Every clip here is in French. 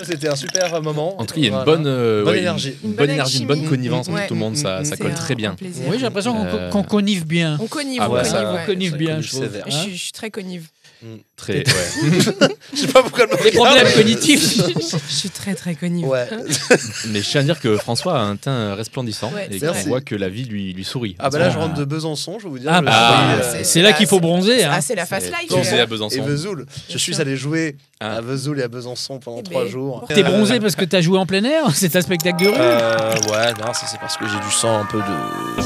C'était un super moment. En tout cas, il y a une Voilà. bonne énergie. Une bonne énergie, une bonne chimie. connivence entre Ouais. tout le monde, ça C'est colle très bien. un plaisir. Oui, j'ai l'impression qu'on connive bien. On connive, Ah on ouais, connive, ça- ouais. On connive bien, connive je trouve. sévère. Je suis très connive. Très, ouais. Je sais pas pourquoi elle me Des problèmes regarde. cognitifs. Je suis très connive. Ouais. Mais je tiens à dire que François a un teint resplendissant Ouais, et c'est qu'on vrai. voit que la vie lui sourit. Ah bah là, je rentre de Besançon, je vais vous dire. Ah je bah, suis, c'est là qu'il faut bronzer. Hein. Ah, c'est la fast life. Tu faisais à et Besançon. Vesoul. Je suis allé jouer Ah. à Vesoul et à Besançon pendant Eh 3 ben, jours. T'es bronzé parce que t'as joué en plein air. C'est un spectacle de rue. Ouais, non, ça c'est parce que j'ai du sang un peu de.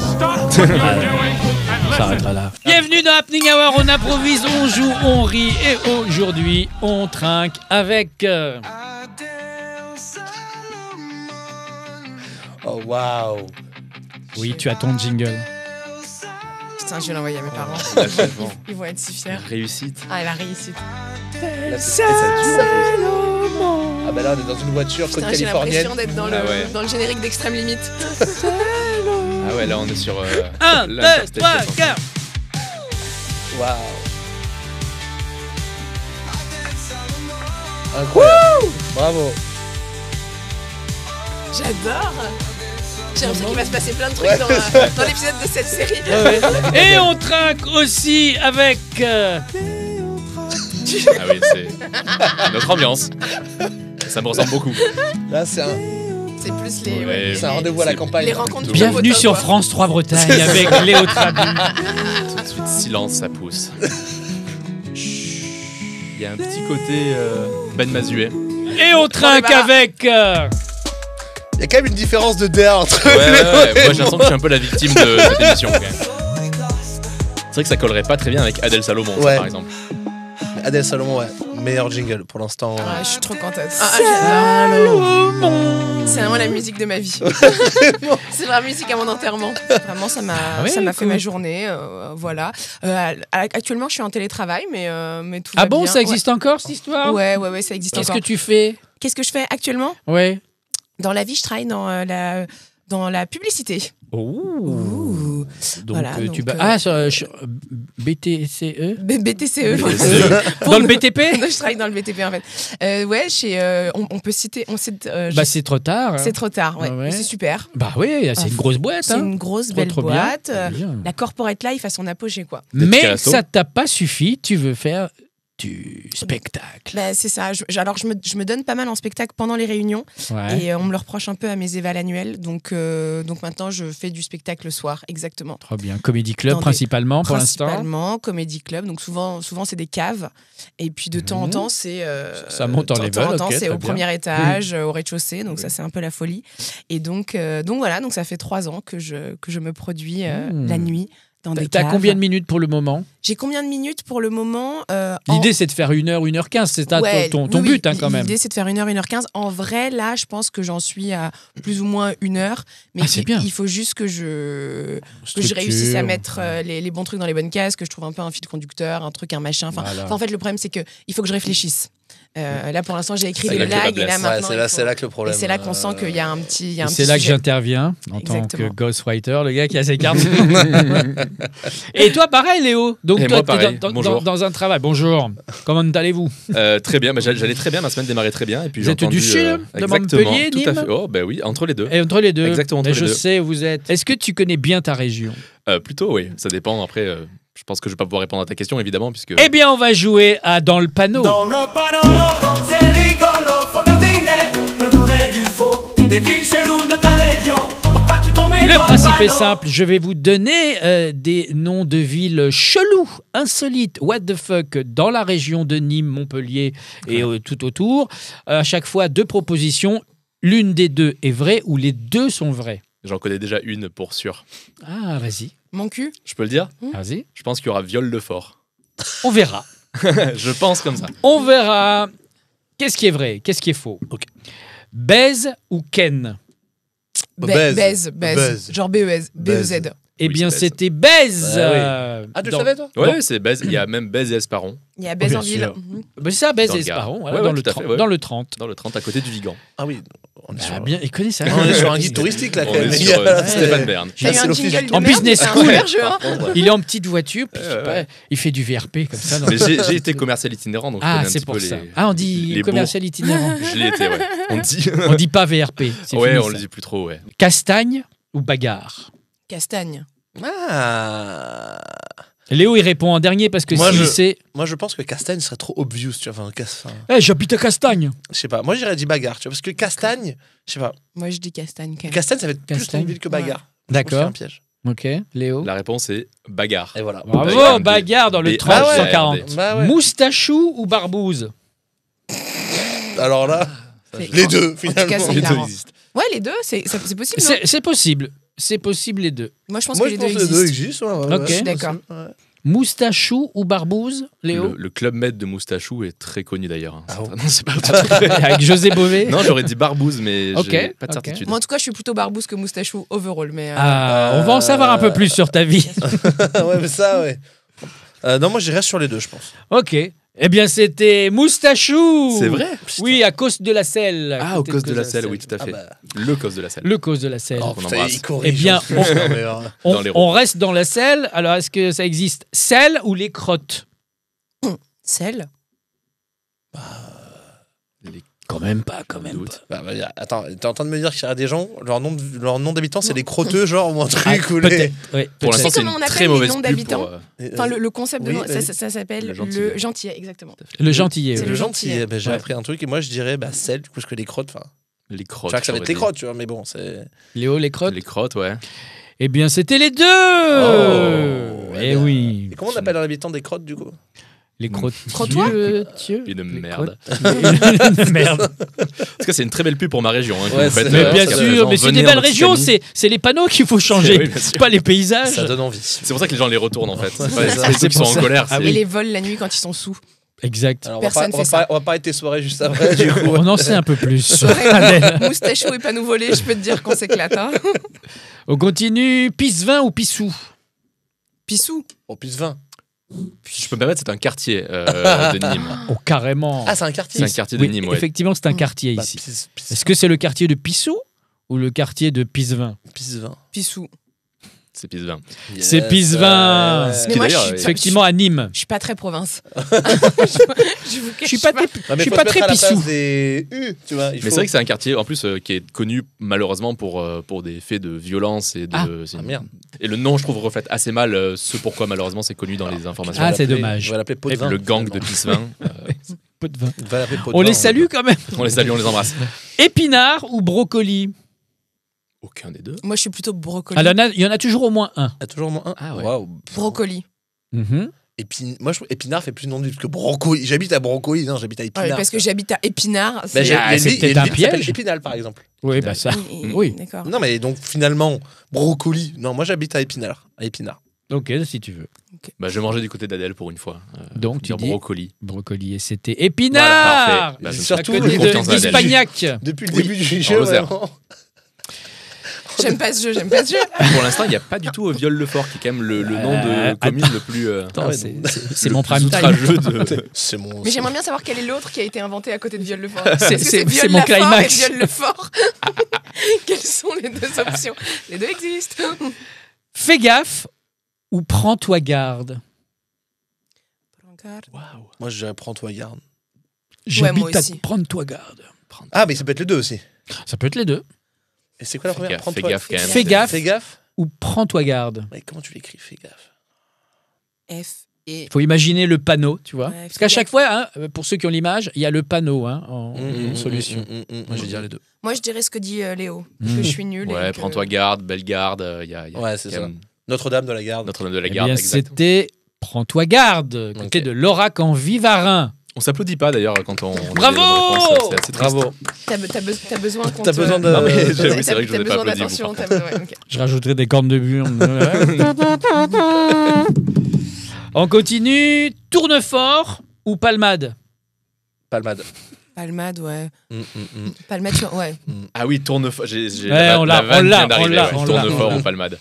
Ça arrêtera là. Bienvenue dans Happening Hour. On improvise, on joue, on rit. Et aujourd'hui, on trinque avec. Oh waouh. Oui, tu as ton jingle. Putain, je vais l'envoyer à mes parents. Achèvement. Ils vont être si fiers. Réussite. Ah, la réussite. Là, ça dure, en plus. Ah bah là, on est dans une voiture côte Putain, j'ai californienne. l'impression d'être dans, Ah ouais. dans le générique d'Extrême Limite. Ah ouais, là on est sur 1, 2, 3, 4. Waouh. Incroyable. Bravo. J'adore. J'ai l'impression qu'il va se passer plein de trucs Ouais, dans l'épisode de cette série. Et on trinque aussi avec. Ah oui, c'est notre ambiance. Ça me ressemble beaucoup. Là, c'est un C'est plus les, Ouais, c'est un rendez-vous à la c'est- campagne. les rencontres du Bienvenue poteau, sur quoi. France 3 Bretagne avec Léo Trabu. Tout de suite, silence, ça pousse. Il y a un petit côté Ben Mazuet. Et on trinque voilà. avec. Il y a quand même une différence de DA entre Ouais, les moi j'ai l'impression que je suis un peu la victime de cette émission. Quand même. C'est vrai que ça collerait pas très bien avec Adèle Salomon, ça, Ouais. par exemple. Adèle Salomon, ouais. Meilleur jingle pour l'instant. Ouais, je suis trop contente. J'adore. C'est vraiment la musique de ma vie. C'est la musique à mon enterrement. Vraiment, ça m'a oui, fait cool. ma journée. Voilà. Actuellement, je suis en télétravail, mais tout Ah va bon, bien. ça existe encore cette histoire? Ouais, ça existe Qu'est-ce encore. que tu fais? Qu'est-ce que je fais actuellement? Ouais. Dans la vie, je travaille dans la publicité. Oh. Donc, Voilà, tu donc, Ah, BTCE? BTCE. Dans le BTP? Je travaille dans le BTP en fait. Ouais, on peut citer. Bah, c'est trop tard. c'est trop tard, ouais. Ah ouais. Mais c'est super. Bah oui, c'est une grosse boîte. C'est Hein. une grosse Trop, belle trop bien. boîte. Bien. La corporate life à son apogée, quoi. Mais Picasso. ça t'a pas suffi, tu veux faire du spectacle. Bah, c'est ça. Alors, je me donne pas mal en spectacle pendant les réunions Ouais. et on me le reproche un peu à mes évals annuels. Donc maintenant, je fais du spectacle le soir, exactement. Trop bien. Comedy Club Dans des- principalement pour l'instant. Principalement, comédie club. Donc souvent c'est des caves. Et puis de temps en temps, c'est. Ça monte en de level, temps en temps, ok, c'est très au bien. premier étage, au rez-de-chaussée. Donc ça, c'est un peu la folie. Et donc voilà. Donc ça fait 3 ans que je me produis la nuit dans des T'as caves. combien de minutes pour le moment? J'ai combien de minutes pour le moment L'idée, c'est de faire 1h, 1h15. C'est ça Ouais, ton oui, but, hein, quand même. L'idée, c'est de faire 1h, 1h15. En vrai, là, je pense que j'en suis à plus ou moins 1h. Mais Ah, c'est bien. il faut juste que je Structure. réussisse à mettre les bons trucs dans les bonnes cases, que je trouve un peu un fil conducteur, un truc, un machin. Voilà. En fait, le problème, c'est qu'il faut que je réfléchisse. Là, pour l'instant, j'ai écrit C'est des là que blagues. le Et là, blesse. maintenant, Ouais, il faut- c'est là que le problème. Et c'est là qu'on sent qu'il y a un petit. il y a un C'est petit là que sujet. j'interviens en Exactement. tant que ghostwriter, le gars qui a ses cartes. Et toi, pareil, Léo. Donc, Et toi, moi, pareil. t'es Bonjour. dans un travail. Bonjour. Comment allez-vous? Très bien, bah, j'allais très bien, ma semaine démarrait très bien. Et puis, Vous j'ai êtes entendu, du sud, de exactement, Montpellier, tout à Nîmes fait. Oh, ben oui, entre les deux. Et entre les deux. Exactement, entre Et les je deux. sais où vous êtes. Est-ce que tu connais bien ta région? Plutôt, oui. Ça dépend. Après, je pense que je vais pas pouvoir répondre à ta question, évidemment, puisque. Eh bien, on va jouer à Dans le panneau. Dans le panneau, c'est rigolo, faut deviner, produire du faux, défiler l'eau de ta région, pas tu tomber Le dans principe est panneau. simple, je vais vous donner des noms de villes chelous, insolites, what the fuck, dans la région de Nîmes, Montpellier et tout autour. À chaque fois, 2 propositions, l'une des 2 est vraie ou les 2 sont vraies. J'en connais déjà une pour sûr. Ah, vas-y, Mon cul. Je peux le dire? vas-y. Je pense qu'il y aura viol le fort. On verra. Je pense comme ça. On verra. Qu'est-ce qui est vrai, qu'est-ce qui est faux? Ok. Baise ou Ken? Baise. Baise. Genre BEZ. Baise. Eh Oui, bien, c'est Baise. c'était Baise. Ah oui. Ah, tu le dans- savais, toi? Ouais, c'est Baise. Il y a même Baise et Esparon, Il y a Baise Bien en ville. sûr. Bah, c'est ça, Baise Dans et le Gard. Esparon, voilà, Ouais, dans, ouais, le tout à 30, fait, ouais. dans le 30. dans le 30 à côté du Vigan. Ah oui. On est Ah, sur- bien, il connaît ça. on est sur un guide touristique là On quand même. est les gars, sur là, Stéphane c'est- Bern. T'as eu c'est un l'office jingle du- de En merde, business c'est un school. super jeu, hein. Il est en petite voiture, puis je sais Ouais, pas, ouais. il fait du VRP comme ça. Mais j'ai été commercial itinérant, donc je connais Ah, un c'est petit pour peu ça. les... Ah, on dit les commercial itinérant. Je l'ai été, ouais. On dit. On dit pas VRP. C'est Ouais, fini, on ça. le dit plus trop, ouais. Castagne ou bagarre? Castagne. Ah. Léo, il répond en dernier parce que Moi, si je- c'est. Moi, je pense que Castagne serait trop obvious, tu vois. Enfin, Eh, j'habite à Castagne. je sais pas. Moi, j'irais dire bagarre, tu vois, parce que Castagne, je sais pas. Moi, je dis castagne quand même. Castagne, ça va être plus Castagne. une ville que bagarre. D'accord. C'est un piège. Ok, Léo. La réponse est bagarre. Et voilà. Bravo, Bagarre. bagarre dans le B- 30 Ah ouais. 140. Bah ouais. Moustachou ou barbouze? Alors là, C'est- les deux, En tout finalement. cas, c'est Les deux hilarant. existent. Ouais, les deux, c'est possible. non C'est possible. C'est possible les deux. Moi, je pense Moi, que je les pense deux que les deux existent. existent. Ouais, Ok. ouais, Je suis d'accord. ouais. Moustachou ou barbouze, Léo? Le club med de Moustachou est très connu d'ailleurs. Ah bon. Non, c'est pas le truc. Avec José Bové? Non, j'aurais dit Barbouze, mais Ok, j'ai pas de ok. certitude. Moi, en tout cas, je suis plutôt barbouze que moustachou overall. Mais Ah, on va en savoir un peu plus sur ta vie. Ouais, mais ça, ouais. Non, moi, j'irais sur les deux, je pense. Ok. Eh bien, c'était Moustachou. C'est vrai? Oui, à cause de la selle. à Ah, au côté cause de la selle, oui, tout à Ah fait. bah. Le cause de la selle. Le cause de la selle. Oh, On putain, embrasse. il corrige. Eh bien, en plus. Non, mais, Dans les on reste dans la selle. Alors, est-ce que ça existe selle ou les crottes? sel. Quand même pas, quand même Doute. Bah, attends, t'es en train de me dire qu'il y a des gens, leur nom d'habitants, c'est les crotteux, genre, ou un pas. truc, ou les. Peut-être. Oui. Pour Tu sais l'instant, c'est comment on une appelle très les mauvaise noms pub d'habitants pour, Enfin, le concept Oui, de nom, vas-y. ça s'appelle Le gentillet. le gentillet, exactement. Le gentillet. C'est oui. Le le gentil, gentil. j'ai Ouais. appris un truc, et moi, je dirais, celle, du coup, parce que les crottes, enfin. les Tu crottes. vois que ça va être les j'aurais crottes, tu vois, mais bon, c'est. Léo, les dit. crottes? Les crottes, ouais. Eh bien, c'était les deux. Oh, Eh bien. oui. Et comment on appelle un habitant des crottes, du coup Les crottes. Crottoirs Une merde. Une merde. En tout cas, c'est une très belle pub pour ma région. Hein, que Ouais, vous faites, c'est- Mais Ouais, bien ça sûr, mais c'est venez des en belles Occitanie. régions, c'est les panneaux qu'il faut changer, Oui, bien sûr. pas les paysages. Ça donne envie. C'est pour ça que les gens les retournent en fait. C'est Ouais, pas c'est ça. c'est ceux C'est qui sont pour en ça. colère. Ah c'est- Et les vols la nuit quand ils sont sous. Exact. Alors, Personne fait ça. on va pas être tes soirées juste après, du coup. On en sait un peu plus. Soirée, Adèle. moustachou et pas nous voler, je peux te dire qu'on s'éclate. Hein. On continue. Pisse-vin ou pissou? Pissou. Oh, plus 20. Je peux me permettre, c'est un quartier de Nîmes. Oh, carrément. Ah, c'est un quartier. C'est un quartier de Oui, Nîmes, ouais. effectivement, c'est un quartier Bah, ici. pisse Est-ce que c'est le quartier de Pissou ou le quartier de Pisse-vin? 20. Pissou. C'est Pisse-Vin. C'est Pisse-vin. ouais. Mais moi, d'ailleurs, je suis, Effectivement, à Nîmes. je suis pas très province. je vous Je suis pas, Non, mais je suis faut pas se très mettre à la pissou. place des U, tu vois. Mais c'est vrai que c'est un quartier en plus qui est connu malheureusement pour des faits de violence et de. Ah. c'est Ah, une- merde. Et le nom, je trouve, reflète assez mal ce pourquoi malheureusement c'est connu dans les informations. Ah, c'est dommage. On va l'appeler pot de vin. Le gang de finalement. Pisse-Vin. Peu de vin. On va l'appeler pot de On vin, les salue quand même. On les salue, on les embrasse. Épinard ou brocoli? Aucun des deux. Moi, je suis plutôt brocoli. Alors, il y en a toujours au moins un. Ah, toujours moins un. Ah ouais. Waouh. Brocoli. Mhm. Moi, je trouve Épinard fait plus nom de ville parce que Brocoli. J'habite à Brocoli, non, j'habite à Ouais, Épinard. parce que j'habite à Épinard. Bah, c'est- j'ai- Ah, il y a c'est une ville- il y a peut-être un une ville qui s'appelle piège. Épinal, par exemple. Oui, bah ça. Oui. D'accord. Non, mais donc finalement, Brocoli. Non, moi j'habite à Épinal. À Épinard. Ok, si tu veux. Bah, je vais manger du côté d'Adèle pour une fois. Donc, tu dire dis brocoli. brocoli et c'était Voilà, Épinard. parfait. Bah, je me suis Surtout à le côté confiance de en Adèle. d'Espagnac. Depuis le Oui, début du en jeu, Lozère. vraiment. J'aime pas ce jeu, j'aime pas ce jeu. Pour l'instant, il n'y a pas du tout Viol-le-Fort, qui est quand même le nom de commune le plus. Attends, ouais, c'est- donc- c'est le mon plus prime time. outrageux de. C'est mon. Mais j'aimerais bien savoir quel est l'autre qui a été inventé à côté de Viol-le-Fort. C'est- Est-ce que c'est Viol mon la Fort climax. et Viol-le-Fort. Quelles sont les deux options? Les deux existent. Fais gaffe ou prends-toi garde. Moi je dirais prends-toi garde. moi à aussi. prendre-toi garde. Ah, mais ça peut être les deux aussi. Ça peut être les deux. Et c'est quoi la Fais première gaffe, Prends-toi- fais gaffe quand même. Fais gaffe Fais gaffe. ou prends-toi garde. Mais comment tu l'écris? Fais gaffe. F et. Il faut imaginer le panneau, tu vois. Ouais, Parce fais qu'à gaffe. chaque fois, hein, pour ceux qui ont l'image, il y a le panneau hein, en solution. Moi je vais dire les deux. Moi, je dirais ce que dit Léo. Que je suis nulle. Ouais, prends-toi garde, belle garde. Il y a Ouais, c'est quand ça. même Notre-Dame de la Garde. Notre-Dame de la Eh Garde. bien, exact. c'était prends-toi garde, côté Ok. de l'Aurac en Vivarin. On s'applaudit pas d'ailleurs quand on. Bravo a des bonnes réponses, c'est assez triste. Bravo. T'as besoin qu'on T'as te- besoin de. Non, mais T'as- j'avoue, c'est vrai que je t'as vous ai pas besoin applaudi, vous, d'attention. par t'as- ouais, ok. Je rajouterai des cornes de burne. On continue. Tournefort ou palmade? Palmade. Palmade, ouais. Palmade, ouais. Ah oui, Tournefort. On l'a, on l'a. Tournefort ou Palmade.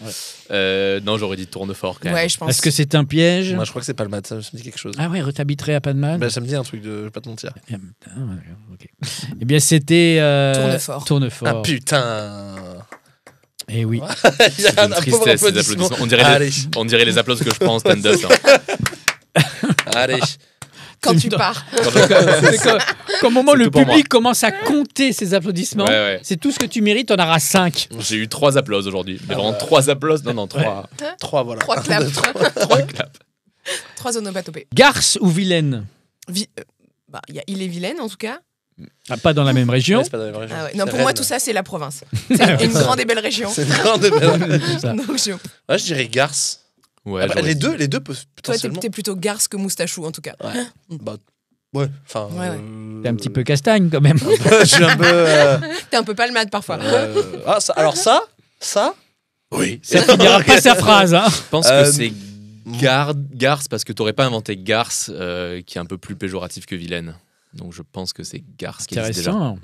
Non, j'aurais dit Tournefort quand même. Ouais, je pense. Est-ce que c'est un piège? Moi, je crois que c'est Palmade, ça me dit quelque chose. Ah ouais, t'habiterais à Palmade? Bah, ça me dit un truc de. Je vais pas te mentir. Ok. Eh bien, c'était Tournefort. Tournefort. Ah putain. Eh oui. Il y a C'est une tristesse, ces applaudissements. On dirait les applaudissements que je prends en stand-up. Allez. Quand tu pars. Qu'au moment où C'est le tout pour public commence à compter ses applaudissements, Ouais. c'est tout ce que tu mérites, on aura 5. J'ai eu 3 applauses aujourd'hui. Mais vraiment 3 applauses. Non, 3. 3, voilà. 3 claps. 3 claps. 3 onomatopées. Garce ou Vilaine? Il y a Ille-et-Vilaine, en tout cas. Ah, pas dans la même région. Ouais, c'est pas dans la région. Ah ouais. Non, C'est pour moi, Rennes. tout ça, c'est la province. C'est une grande et belle région. C'est une grande et belle. Donc, Ouais, je dirais Garce. Ouais, Ah bah, j'aurais les dit. deux toi, potentiellement. t'es plutôt garce que moustachou, en tout cas. Ouais. Bah, ouais. Enfin. Ouais. T'es un petit peu castagne quand même. Je suis un peu. T'es un peu palmade parfois. Ah, alors ça. Oui. Ça finira pas sa phrase. Hein. Je pense que c'est Garce parce que t'aurais pas inventé Garce qui est un peu plus péjoratif que vilaine. Donc je pense que c'est Garce qui existe déjà. Intéressant.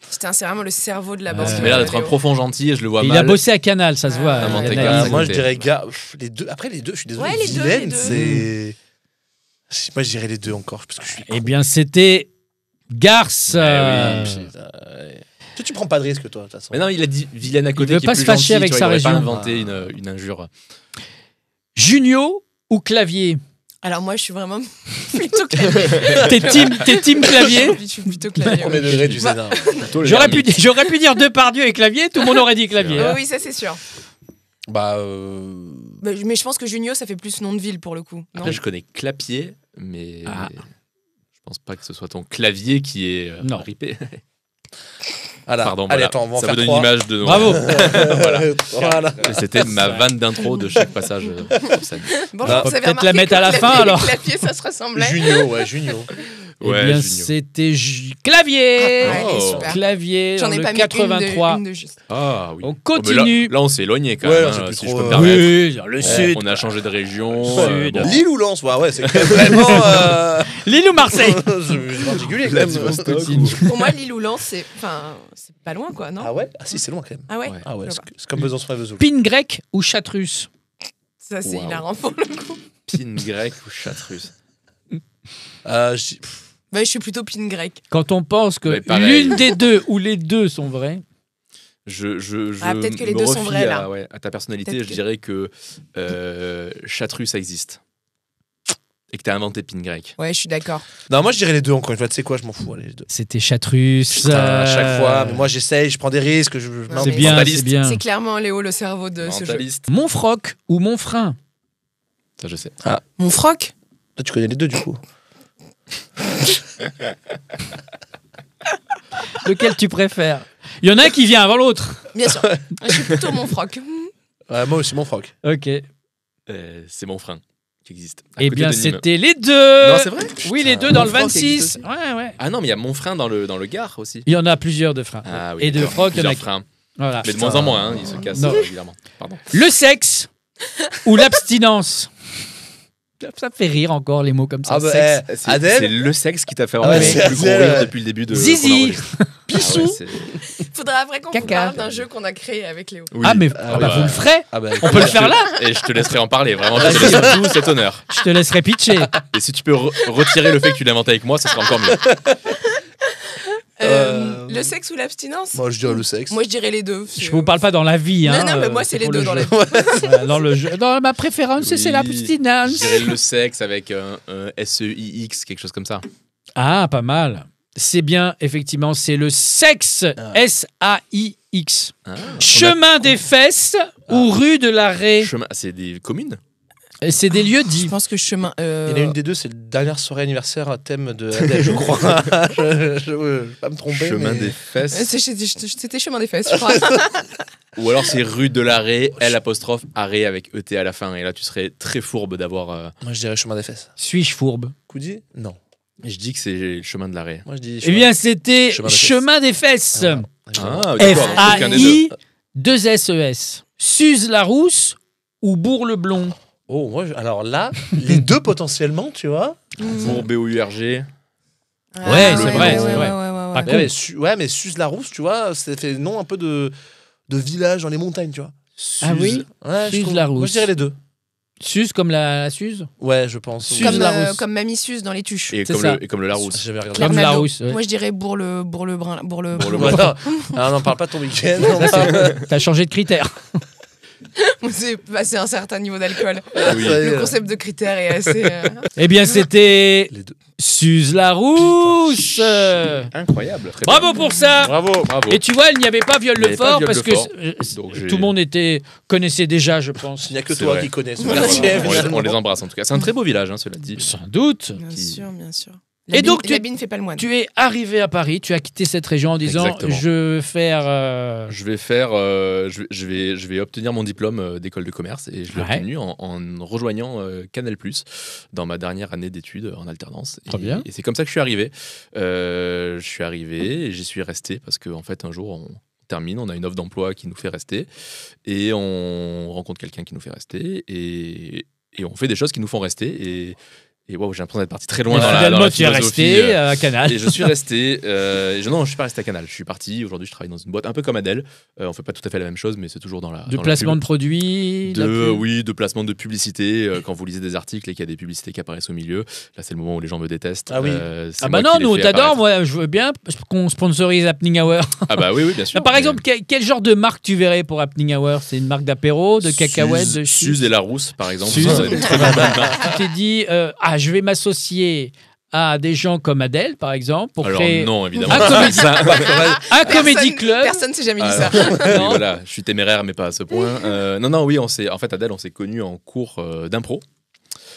Putain, c'est vraiment le cerveau de la Ouais. bande. Il m'a l'air d'être un profond gentil et je le vois Il mal. a bossé à Canal, ça se voit. Inventé Canal. Garce. Moi, je écoutez. dirais Garce. Les deux. Après, les deux, je suis désolé. Ouais, les deux, Vilaine, les deux. c'est. Moi, je dirais les deux encore parce que je suis. Eh bien, c'était Garce. Putain, ouais. Tu prends pas de risque, toi, de toute façon. Mais non, il a dit vilaine à côté. veut qui est pas plus se fâcher gentil, avec tu sa vois, il aurait région. pas inventé une injure. Junio ou Clavier? Alors, moi, je suis vraiment plutôt clavier. T'es team Clavier? Je suis plutôt clavier. Premier degré du Zénard. J'aurais pu dire Depardieu et Clavier, tout le monde aurait dit Clavier. hein. Oui, ça, c'est sûr. Bah. Mais je pense que Junio, ça fait plus nom de ville pour le coup. Non Après, je connais Clapier, mais Ah. je pense pas que ce soit ton clavier qui est Non. ripé. Voilà. Pardon, Allez, voilà. attends, on va en Ça faire vous donne 3. une image de. Bravo. Voilà. Et c'était ma vanne d'intro de chaque passage sur scène. Bon, Ah, vous avez peut-être la remarqué mettre que à la fin, clavier et alors. clavier, ça se ressemblait. Junio. Eh Ouais, bien, Junio. c'était Clavier. Ah, ouais, Oh. super. Clavier J'en dans ai le pas mis 83. une de juste. Ah oui. On Oh, mais continue. là, on s'est éloigné quand Ouais, même, là, hein, c'est si plus je peux trop- me permettre. Oui, dans le sud. On a changé de région. Sud. bon. Lille ou Lens, ouais, c'est quand même vraiment. Lille ou Marseille? Je particulier quand même. Vladivostok Pour moi, Lille ou Lens, c'est pas loin, quoi, non Ah ouais? Ah si, c'est loin quand même. Ah ouais, Ouais. Ah ouais, Je c'est vois pas. c'est comme Besançon et Vesoul. Pin grec ou Chartreuse? Ça, c'est Waouh. hilarant pour le coup. Pin grec ou Chartreuse. Bah, je suis plutôt pin grec. Quand on pense que Ouais, pareil. l'une des deux ou les deux sont vrais, Je Ah, peut-être que les me deux sont refie vrais, là. à ta personnalité, Peut-être je que- dirais que Chartreuse, ça existe. Et que t'as inventé Pin grec. Ouais, je suis d'accord. Non, moi je dirais les deux encore une fois. Tu sais quoi, je m'en fous. Allez, les deux. c'était Chartreuse. Putain, à chaque fois. Mais moi j'essaye, je prends des risques. Non, C'est mais bien, mentaliste. c'est bien. C'est clairement Léo le cerveau de ce jeu. Mentaliste. Montfroc ou Montfrein? Ça, je sais. Mon froc Toi, tu connais les deux du coup. Lequel tu préfères? Il y en a un qui vient avant l'autre. Bien sûr. Je suis plutôt mon froc. Ouais, moi aussi, mon froc. Ok. C'est mon frein qui existe. À Eh côté bien, de Nîmes. c'était les deux. Non, c'est vrai? Oui, les deux dans le Montfroc existe 26. Ouais, ouais. Ah non, mais il y a mon frein dans le Gard aussi. Il y en a plusieurs de freins. Ah oui. Et de d'accord. froc, il y en a. Plusieurs freins. Voilà. Mais de moins en moins, hein, ils se cassent Non. régulièrement. Pardon. Le sexe ou l'abstinence? Ça fait rire encore les mots comme ça. Ah bah, Sexe. C'est Adèle le sexe qui t'a fait Ah ouais, vraiment c'est le plus gros Adèle. rire depuis le début de. Zizi. qu'on enregistre. Pissou. Ah ouais, c'est- Faudra après qu'on vous Caca. parle d'un jeu qu'on a créé avec Léo. Oui. Ah, mais Ah bah, bah, vous le ferez. Ah bah, On peut le faire là. Et je te laisserai en parler, vraiment. Je te laisse tout cet honneur. Je te laisserai pitcher. Et si tu peux retirer le fait que tu l'as inventé avec moi, ça sera encore mieux. Le sexe ou l'abstinence Moi je dirais le sexe. Moi, je dirais les deux. Je vous parle pas dans la vie. Hein, Non, non, mais moi, c'est les pour deux le dans jeu. la vie. Voilà, dans le jeu. Dans ma préférence, c'est Oui, l'abstinence. Je dirais le sexe avec un SEIX, quelque chose comme ça. Ah, pas mal. C'est bien, effectivement, c'est le sexe. S-A-I-X. Ah, Chemin des fesses ou rue de la Raie. C'est des communes. C'est des lieux Je dits. pense que chemin. Il y en a une des deux, c'est le dernier soirée anniversaire à thème de Adèle, je crois. je vais pas me tromper. Chemin mais- des fesses. C'était chemin des fesses, je crois. Ou alors c'est rue de l'arrêt, L apostrophe, arrêt avec ET à la fin. Et là, tu serais très fourbe d'avoir. Moi je dirais chemin des fesses. Suis-je fourbe? Coudi? Non. Je dis que c'est le chemin de l'arrêt. Moi je dis. Eh bien, c'était Chemin des fesses. Chemin des fesses. Ah, d'accord. Aucun des deux. F-A-I-2-S-E-S. Suze-la-Rousse ou Bourg-le-Blond? Oh, moi, alors là, les deux potentiellement, tu vois. Pour BOURG. Ouais, c'est vrai, c'est vrai. Pas con. Mais Suze la Rousse, tu vois, ça fait nom un peu de village dans les montagnes, tu vois. Ah oui. Ouais, Suze je trouve. la Rousse. Moi, je dirais les deux. Suze comme la Suze. Ouais, je pense. Suze Larousse. Comme Mamie Suze dans Les Tuches. Et C'est comme, ça. et comme le Larousse. J'avais regardé. Comme Claire la Naldo. Rousse. Ouais. Moi, je dirais Bourle Brun. Bourle Brun. Voilà. Alors, on n'en parle pas de ton week-end. T'as changé de critère. C'est passé un certain niveau d'alcool. Oui. Le concept de critères est assez. Eh bien, c'était Les deux. Suze la Rousse. Incroyable. Très Bravo bien. pour ça. Bravo. Bravo. Et tu vois, il n'y avait pas Viol Il n'y le avait pas Fort Viol parce le que Fort. Donc, j'ai- tout le monde connaissait déjà, je pense. Il n'y a que C'est toi vrai. qui connais ce Voilà, quartier. on les finalement. embrasse en tout cas. C'est un très beau village, hein, cela dit. Sans doute. Bien Qui- sûr, bien sûr. Et donc, tu- la bine fait pas le moine. Tu es arrivé à Paris, tu as quitté cette région en disant Exactement. je veux faire. Je vais obtenir mon diplôme d'école de commerce et je l'ai Ouais. obtenu en rejoignant Canal+ dans ma dernière année d'études en alternance. Très bien. Et c'est comme ça que je suis arrivé. Je suis arrivé et j'y suis resté parce qu'en fait un jour on termine, on a une offre d'emploi qui nous fait rester et on rencontre quelqu'un qui nous fait rester et on fait des choses qui nous font rester et wow, j'ai l'impression d'être parti très loin dans la Finalement, tu es philosophie, resté à Canal. et je suis resté. Non, je suis pas resté à Canal. Je suis parti. Aujourd'hui, je travaille dans une boîte un peu comme Adèle. On fait pas tout à fait la même chose, mais c'est toujours dans la. De dans la placement pub. de produits. de la pub. Oui, de placement de publicité. Quand vous lisez des articles et qu'il y a des publicités qui apparaissent au milieu, là, c'est le moment où les gens me détestent. Ah oui. C'est Ah moi bah qui non, les nous on fais t'adore, apparaître. moi je veux bien qu'on sponsorise Happening Hour. Ah bah oui, bien sûr. Par Mais- exemple, quel genre de marque tu verrais pour Happening Hour? C'est une marque d'apéro, de cacahuètes, de Suze et la Rousse, par exemple. Suze. Ça, c'est très bonne marque. Tu t'es dit, je vais m'associer à des gens comme Adèle, par exemple, pour Alors créer non, évidemment. un comédie, Ça- un comédie club. Personne s'est jamais dit Ah, ça. oui, Non. voilà, je suis téméraire, mais pas à ce point. Non, oui, en fait, Adèle, on s'est connus en cours d'impro.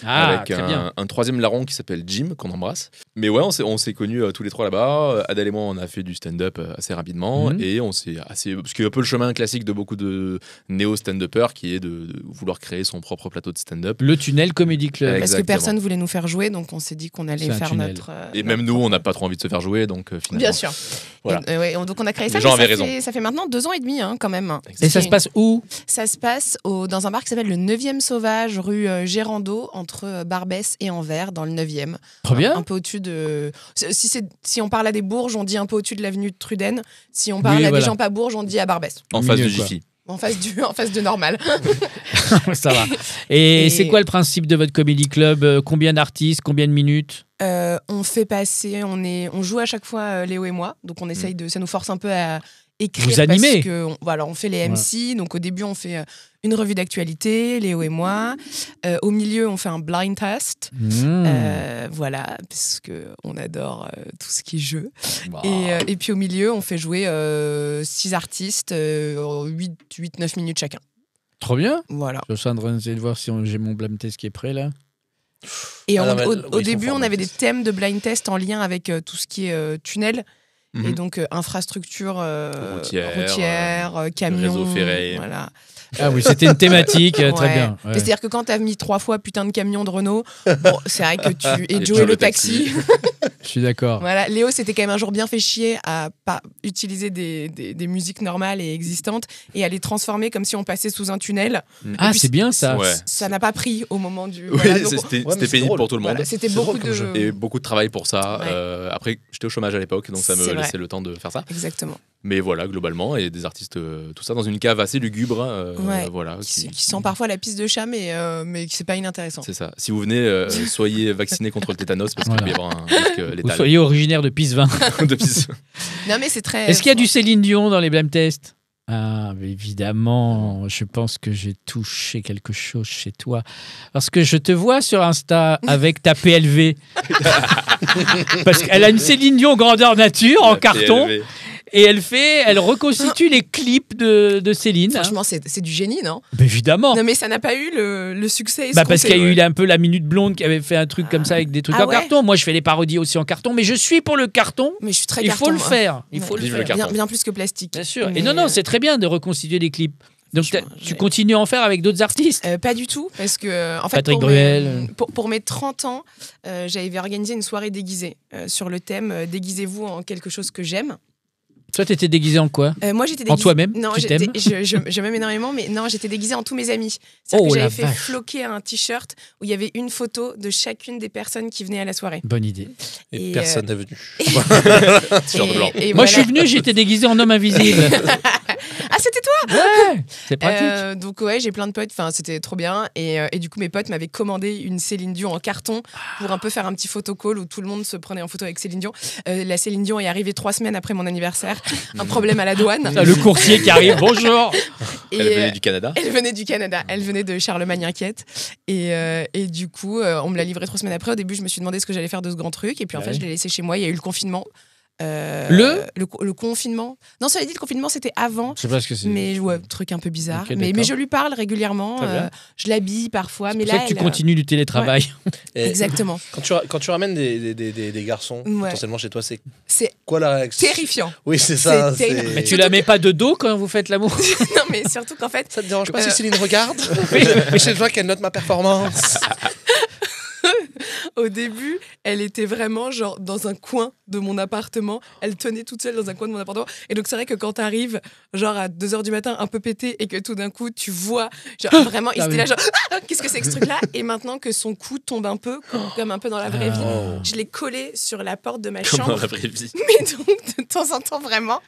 Ah, Avec très bien. un troisième larron qui s'appelle Jim, qu'on embrasse. Mais ouais, on s'est connus tous les trois là-bas. Adèle et moi, on a fait du stand-up assez rapidement. Mhm. Et on s'est assez. Ce qui est un peu le chemin classique de beaucoup de néo-stand-uppers, qui est de vouloir créer son propre plateau de stand-up. Le Tunnel Comedy Club. Parce que Exactement. personne voulait nous faire jouer, donc on s'est dit qu'on allait C'est un faire tunnel. notre. Et même nous, on n'a pas trop envie de se faire jouer, donc finalement. Bien sûr. Voilà. Donc on a créé ça. Les gens mais avaient ça raison. fait- Ça fait maintenant 2 ans et demi, hein, quand même. Et ça se passe où? Ça se passe dans un bar qui s'appelle le 9e Sauvage, rue Gérando, entre Barbès et Anvers, dans le 9e. Très bien. Un peu au-dessus de. Si on parle à des Bourges, on dit un peu au-dessus de l'avenue de Truden. Si on parle Oui, à voilà. des gens pas Bourges, on dit à Barbès. En face Mieux, de quoi. Jiffy. En face de normal. Ça va. Et, Et- c'est quoi le principe de votre comédie club? Combien d'artistes? Combien de minutes? On fait passer, on joue à chaque fois Léo et moi, donc on essaye de, ça nous force un peu à écrire. Vous animez. Parce que voilà, on fait les MC, donc au début on fait une revue d'actualité, Léo et moi. Au milieu on fait un blind test, voilà, parce que on adore tout ce qui est jeu. Bah. Et puis au milieu on fait jouer 6 artistes, 8-9 minutes chacun. Trop bien. Voilà. Je suis en train d'essayer de voir si j'ai mon blind test qui est prêt là. Et Ah non, mais- au oui, ils début sont on forts, avait mais des thèmes de blind test en lien avec tout ce qui est tunnel. Mhm. Et donc infrastructure Routière, camions, réseau ferré. voilà. Ah oui, c'était une thématique, très Ouais. bien. Ouais. C'est-à-dire que quand t'as mis 3 fois putain de camion de Renault, bon, c'est vrai que tu et Et Joe et le taxi. Je suis d'accord. Voilà, Léo s'était quand même un jour bien fait chier à pas utiliser des musiques normales et existantes et à les transformer comme si on passait sous un tunnel. Ah, Et puis, c'est bien ça. Ouais. Ça n'a pas pris au moment du. Oui, voilà, donc, c'était mais c'est pénible drôle. pour tout le monde. voilà, c'était C'est beaucoup drôle comme jeu. Et beaucoup de travail pour ça. Ouais. Après, j'étais au chômage à l'époque, donc ça me C'est vrai. laissait le temps de faire ça. Exactement. Mais voilà, globalement, et des artistes, tout ça dans une cave assez lugubre. Ouais. Voilà, Qui sent parfois la piste de chat, mais qui c'est pas inintéressant. C'est ça. Si vous venez, soyez vacciné contre le tétanos parce Voilà. qu'il peut y avoir un risque Vous létal. soyez originaire de Pisevin. de pisse. Non, mais c'est très. Est-ce qu'il y a du Céline Dion dans les blind tests? Ah, mais évidemment, je pense que j'ai touché quelque chose chez toi. Parce que je te vois sur Insta avec ta PLV. Parce qu'elle a une Céline Dion grandeur nature en La carton. PLV. Et elle reconstitue les clips de Céline. hein. Franchement, c'est du génie, non? Mais évidemment. Non, mais ça n'a pas eu le succès. Bah parce qu'il y a escompté. eu un peu la Minute Blonde qui avait fait un truc comme ça avec des trucs Ah en ouais carton. Moi, je fais les parodies aussi en carton, mais je suis pour le carton. Mais je suis très Il carton, faut le moi. faire. Il Ouais. faut le Vive faire. le carton. Bien plus que plastique. Bien sûr. Et Mais, non, c'est très bien de reconstituer des clips. Donc Franchement, tu continues à en faire avec d'autres artistes. Pas du tout, parce que en fait, Patrick pour Bruel. pour mes 30 ans, j'avais organisé une soirée déguisée sur le thème Déguisez-vous en quelque chose que j'aime. Toi, t'étais déguisé en quoi? Moi, j'étais En déguisée. toi-même? Non, Tu t'aimes? je m'aime énormément, mais non, j'étais déguisée en tous mes amis. C'est-à-dire Oh, que la j'avais fait vache. floquer un t-shirt où il y avait une photo de chacune des personnes qui venaient à la soirée. Bonne idée. Et Et, personne n'est venu. T-shirt blanc. Et Moi, je suis voilà. venu, j'étais déguisé en homme invisible. Ah, c'était toi? Ouais, c'est pratique. Donc ouais, j'ai plein de potes, enfin c'était trop bien et du coup mes potes m'avaient commandé une Céline Dion en carton pour un peu faire un petit photocall où tout le monde se prenait en photo avec Céline Dion. La Céline Dion est arrivée 3 semaines après mon anniversaire, un problème à la douane. Ah, le coursier qui arrive, bonjour. Elle venait du Canada. Elle venait du Canada, elle venait de Charlemagne-Inquiète et du coup on me l'a livrée 3 semaines après. Au début je me suis demandé ce que j'allais faire de ce grand truc et puis en fait je l'ai laissé chez moi, il y a eu le confinement. Le confinement. Non, ça veut dire le confinement, c'était avant. Je sais pas ce que c'est. Mais ouais, truc un peu bizarre. Ok, mais d'accord. je lui parle régulièrement. Très bien. Je l'habille parfois. Mais C'est pour ça là, que tu elle, continues du télétravail. Et Exactement. Quand tu ramènes des garçons Ouais. potentiellement chez toi, c'est C'est quoi la réaction? terrifiant. Oui, c'est ça. C'est terrible. Mais tu la mets pas de dos quand vous faites l'amour? Non, mais surtout qu'en fait, Ça te dérange pas Euh. si Céline regarde? Mais chez toi qu'elle note ma performance. au début, elle était vraiment genre dans un coin de mon appartement. Elle tenait toute seule dans un coin de mon appartement. Et donc, c'est vrai que quand t'arrives, genre à 2h du matin, un peu pété, et que tout d'un coup, tu vois, genre vraiment, il Ah était oui. là, genre, ah, qu'est-ce que c'est que ce truc-là? Et maintenant que son cou tombe un peu, comme un peu dans la vraie vie, je l'ai collé sur la porte de ma Comme dans chambre. la vraie vie. Mais donc, de temps en temps, vraiment,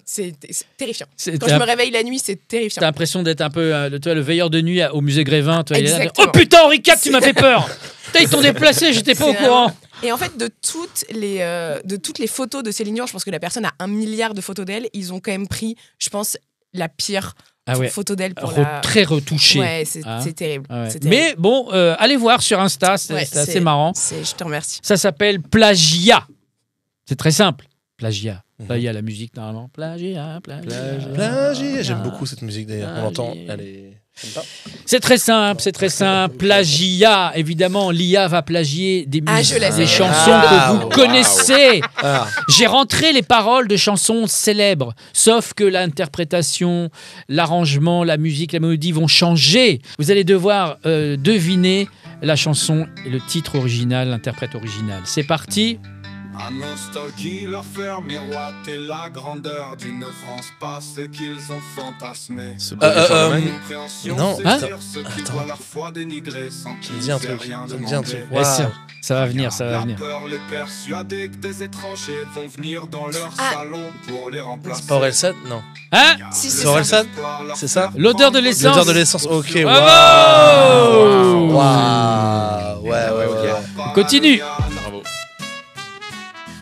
c'est terrifiant. Quand je me réveille la nuit, c'est terrifiant. T'as l'impression d'être un peu toi, le veilleur de nuit au musée Grévin. Toi, il est là, Exactement. oh putain, Henri IV, tu m'as fait peur. Putain, ils t'ont déplacé, j'étais pas au C'est courant. Et en fait, de toutes les photos de Céline Dion, je pense que la personne a 1 milliard de photos d'elle. Ils ont quand même pris, je pense, la pire photo d'elle pour la... Très retouché. Ouais, c'est Hein terrible. Ah ouais. C'est terrible. Mais bon, allez voir sur Insta, c'est Ouais, c'est assez marrant. Je te remercie. Ça s'appelle Plagia. C'est très simple. Plagia. Là, il y a la musique normalement. Plagia. Plagiat. J'aime beaucoup cette musique d'ailleurs. On l'entend. Elle est. J'aime pas. C'est très simple, c'est très simple. Plagia, évidemment, l'IA va plagier des Ah, je la sais. des chansons Ah, que vous wow. connaissez. Ah. J'ai rentré les paroles de chansons célèbres, sauf que l'interprétation, l'arrangement, la musique, la mélodie vont changer. Vous allez devoir deviner la chanson et le titre original, l'interprète original. C'est parti. À nostalgie, leur faire miroiter la grandeur d'une France passée qu'ils ont fantasmée. Ce bon Charlemagne. Compréhension, non, c'est hein dire ce qui doit leur foi dénigrer sans Ça me qu'ils dit un aient truc. rien Ça me dit un truc. demandé. Ouais, Waouh. ça va venir, ça va La venir. peur les persuader que des étrangers vont venir dans leur Ah. salon pour les remplacer. C'est pas Orelsan? Non. Hein? Si, C'est c'est Orelsan? C'est ça? L'odeur de l'essence. L'odeur de l'essence. Ok. Bravo. Waouh. Ouais. On continue. Bravo.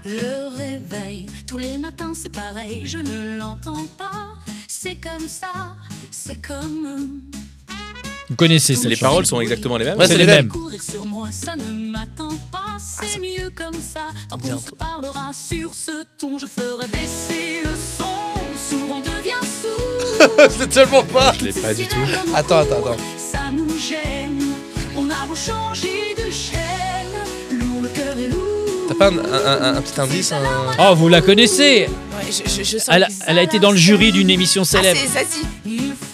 Le réveil, tous les matins c'est pareil, je ne l'entends pas. C'est comme ça, c'est comme Vous connaissez ça. Les paroles sont exactement les mêmes. Ouais, c'est c'est les les mêmes. courir sur moi, ça ne m'attend pas. C'est mieux comme ça. Quand on se parlera sur ce ton, je ferai baisser le son. Souvent on devient sourd. C'est tellement pas. Je l'ai pas du tout. Attends. Ça nous gêne. On a beau changer de chaîne. Lourd le cœur est lourd. T'as pas un petit indice? Oh, vous la connaissez. Ouais, je sens Elle a été dans le jury d'une émission Ah, célèbre. c'est Zazie.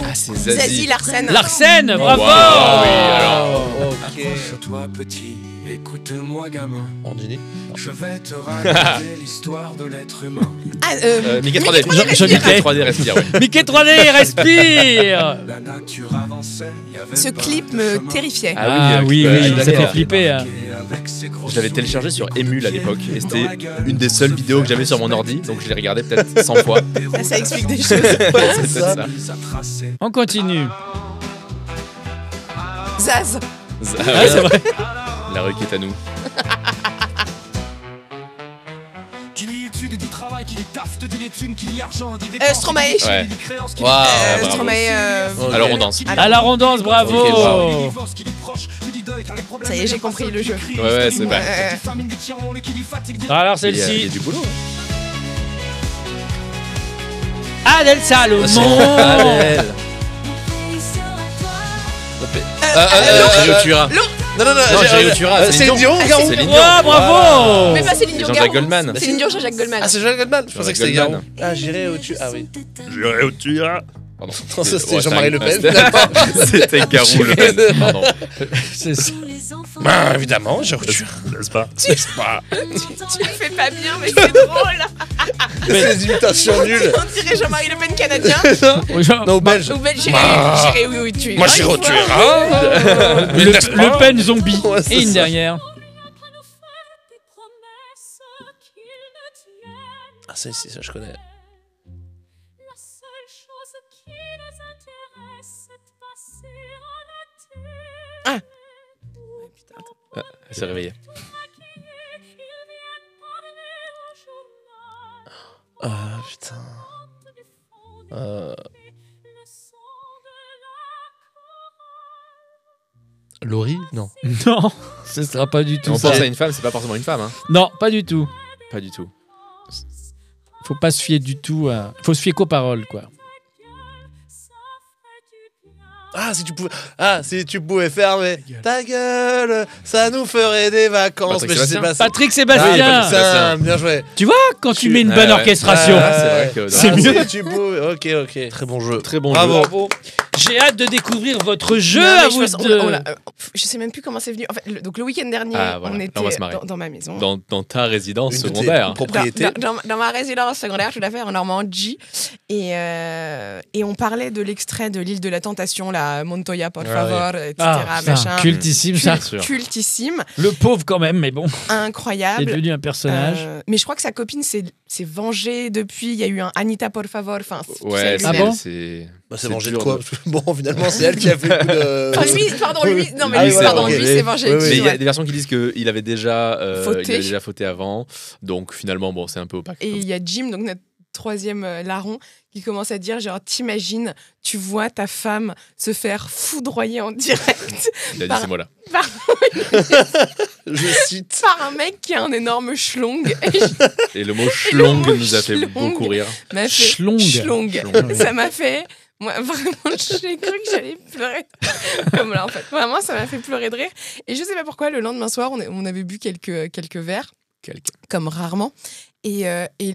Ah, c'est Zazie Zazie. Larsen. Larsen, bravo. Wow, oui, alors. Accroche-toi petit, écoute-moi gamin. Ordini. Je vais te raconter l'histoire de l'être humain. Ah, Mickey 3D. Johnny Mickey Depp. 3D respire, ouais. Mickey 3D, respire. La nature avançait, y avait ce pas clip de me chemin. terrifiait. Ah oui, ça fait flipper. Hein. Et avec ses gros Je l'avais téléchargé sur Emule à l'époque et c'était une des seules vidéos que j'avais sur mon ordi, donc je l'ai regardé peut-être 100 fois. Ah, ça explique des choses. C'est peut-être ça. ça tracé. On continue. Zaz. Ah, c'est vrai. La rue qui est à nous. Qui dit études, dit travail, qui dit taf, te dit les thunes, qui dit argent, dit Stromae. Ouais. dit créance, qui Waouh. bravo. Stromae. Alors on danse. À la rondance, bravo. Ok, bravo. dit divorce, qui dit proche, qui dit deuil, t'as les problèmes, Ça y est, j'ai compris le jeu. Ouais, c'est vrai. Ouais. famine, dit tiron, qui dit fatigue, dit Alors Il y a celle-ci, du boulot. Adèle Salomon. Adèle. Chérie Otuira. Non, Chérie Otuira. Céline Dion, Garou. Céline Dion. Oh, bravo. Mais pas Céline Et Dion. Jean-Jacques Garou. Goldman. Céline Dion, Jean-Jacques Goldman. Ah, c'est Joël Goldman. Je pensais que c'était Goldman. Garou. Ah, j'irai au-dessus. Ah oui. Chérie Otuira. Pardon. Ça, c'était Ouais, Jean-Marie Le Pen. C'était Garou Le Pen. Pardon. C'est ça. Les enfants Bah, évidemment, je retue. N'est-ce pas? Tu le fais pas bien, mais c'est drôle. C'est des imitations nulles. On dirait Jean-Marie Le Pen canadien. Non, belge. Ou belge, Bah. j'irai oui, tu. Moi, j'y retuerai. Mais n'est-ce pas? Le Pen zombie. Ouais, c'est Et une ça. derrière. Ah, ça, je connais. La seule chose qui nous intéresse, c'est de passer à la télé. Elle s'est réveillée. Ah, putain. Laurie? Non. Non, ce sera pas du tout On ça. pense à une femme, c'est pas forcément une femme. Hein. Non, pas du tout. Pas du tout. Faut pas se fier du tout à... Faut se fier qu'aux paroles, quoi. Ah, si tu pouvais fermer ta gueule, ça nous ferait des vacances. Patrick Mais je sais pas ça. Patrick Sébastien. Ah, Sébastien, bien joué. Tu vois, quand tu mets une bonne Ouais. orchestration. Ah, c'est vrai que- C'est mieux. Si tu pouvais... Ok. Très bon jeu. Très bon Bravo. jeu. Bravo. J'ai hâte de découvrir votre jeu Non, à mais vous je pense- deux. je sais même plus comment c'est venu. En fait, donc le week-end dernier, Ah, voilà. on Là, on va se était marrer. dans ma maison. Dans ta résidence Une de tes secondaire. propriétés. Dans ma résidence secondaire, tout à fait, en Normandie. Et on parlait de l'extrait de l'île de la Tentation, la Montoya, por favor, etc. Ah, putain, machin. cultissime ça. sûr. Cultissime, Le pauvre quand même, mais bon, il est incroyable. devenu un personnage. Mais je crois que sa copine s'est vengée depuis. Il y a eu un Anita, por favor. Enfin, Ouais, Ah bon c'est. Bah, c'est C'est mangé de dur quoi? de- Parce que, bon, finalement, c'est elle qui a fait le coup de... Enfin, lui, pardon, lui. Non, mais Ah, lui, oui, voilà, pardon, ok. lui, c'est vengé. Oui, oui. Mais il y a Ouais. des versions qui disent qu'il avait déjà Fauté. fauté avant, donc finalement bon c'est un peu opaque. Et il y a Jim, donc notre troisième larron, qui commence à dire genre, t'imagines, tu vois ta femme se faire foudroyer en direct Il a dit par- ces mots-là. Je cite. par un mec qui a un énorme schlong. Et Et le mot schlong mot nous a fait schlong. beaucoup rire. m'a fait Schlong. schlong. Schlong. Ça m'a fait... Moi, vraiment, j'ai cru que j'allais pleurer. Comme là, en fait. Vraiment, ça m'a fait pleurer de rire. Et je sais pas pourquoi, le lendemain soir, on avait bu quelques verres, comme rarement. Et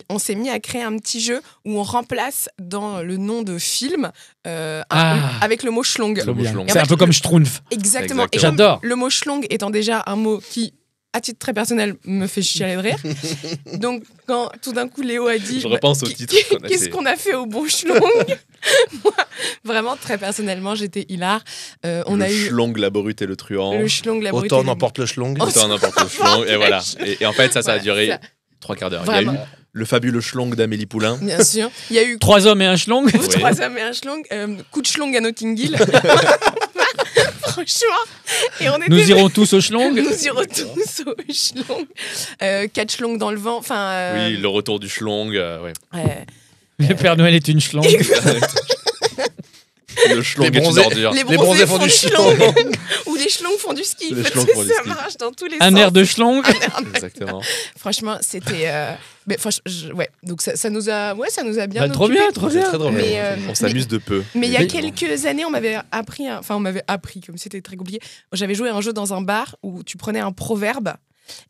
on s'est mis à créer un petit jeu où on remplace dans le nom de film avec le mot schlong. Le mot Bien. schlong. C'est un peu comme Schtroumpf. Exactement. Et Exactement. J'adore. le mot schlong étant déjà un mot qui, à titre très personnel, me fait chialer de rire. Donc, quand tout d'un coup Léo a dit... Je repense au bah, titre qu'on a Qu'est-ce fait. qu'on a fait au bon schlong? Moi, vraiment, très personnellement, j'étais hilar. On le a eu schlong, la brute et le truand. le schlong, la brute Autant et la- n'emporte le schlong. Autant n'importe le schlong. Et voilà. Et en fait ça a Voilà, duré ça. 3 quarts d'heure. Il y a Vraiment. eu le fabuleux schlong d'Amélie Poulain. Bien sûr. Il y a eu 3 hommes et un schlong. Oui. 3 hommes et un schlong. Coup de schlong à Notting Hill. Franchement. Et on était... Nous irons tous au schlong. Nous irons tous au schlong. 4 schlongs dans le vent. Enfin, Oui, le retour du schlong. Ouais. Le Père Noël est une schlong. Le schlong Les est une bronzés. ordure. les Les bronzés bronzés font du schlong. Ou les schlongs font du ski. Les Parce schlongs que font du ça ski. marche dans tous les Un sens. air de schlong. Exactement. Franchement, c'était... mais franchement, ouais. Donc ça nous a bien Bah, trop occupés. bien, trop C'est bien. très drôle. Mais, On s'amuse de peu. Mais il y a Mais- quelques années, on m'avait appris, comme c'était très compliqué, j'avais joué à un jeu dans un bar où tu prenais un proverbe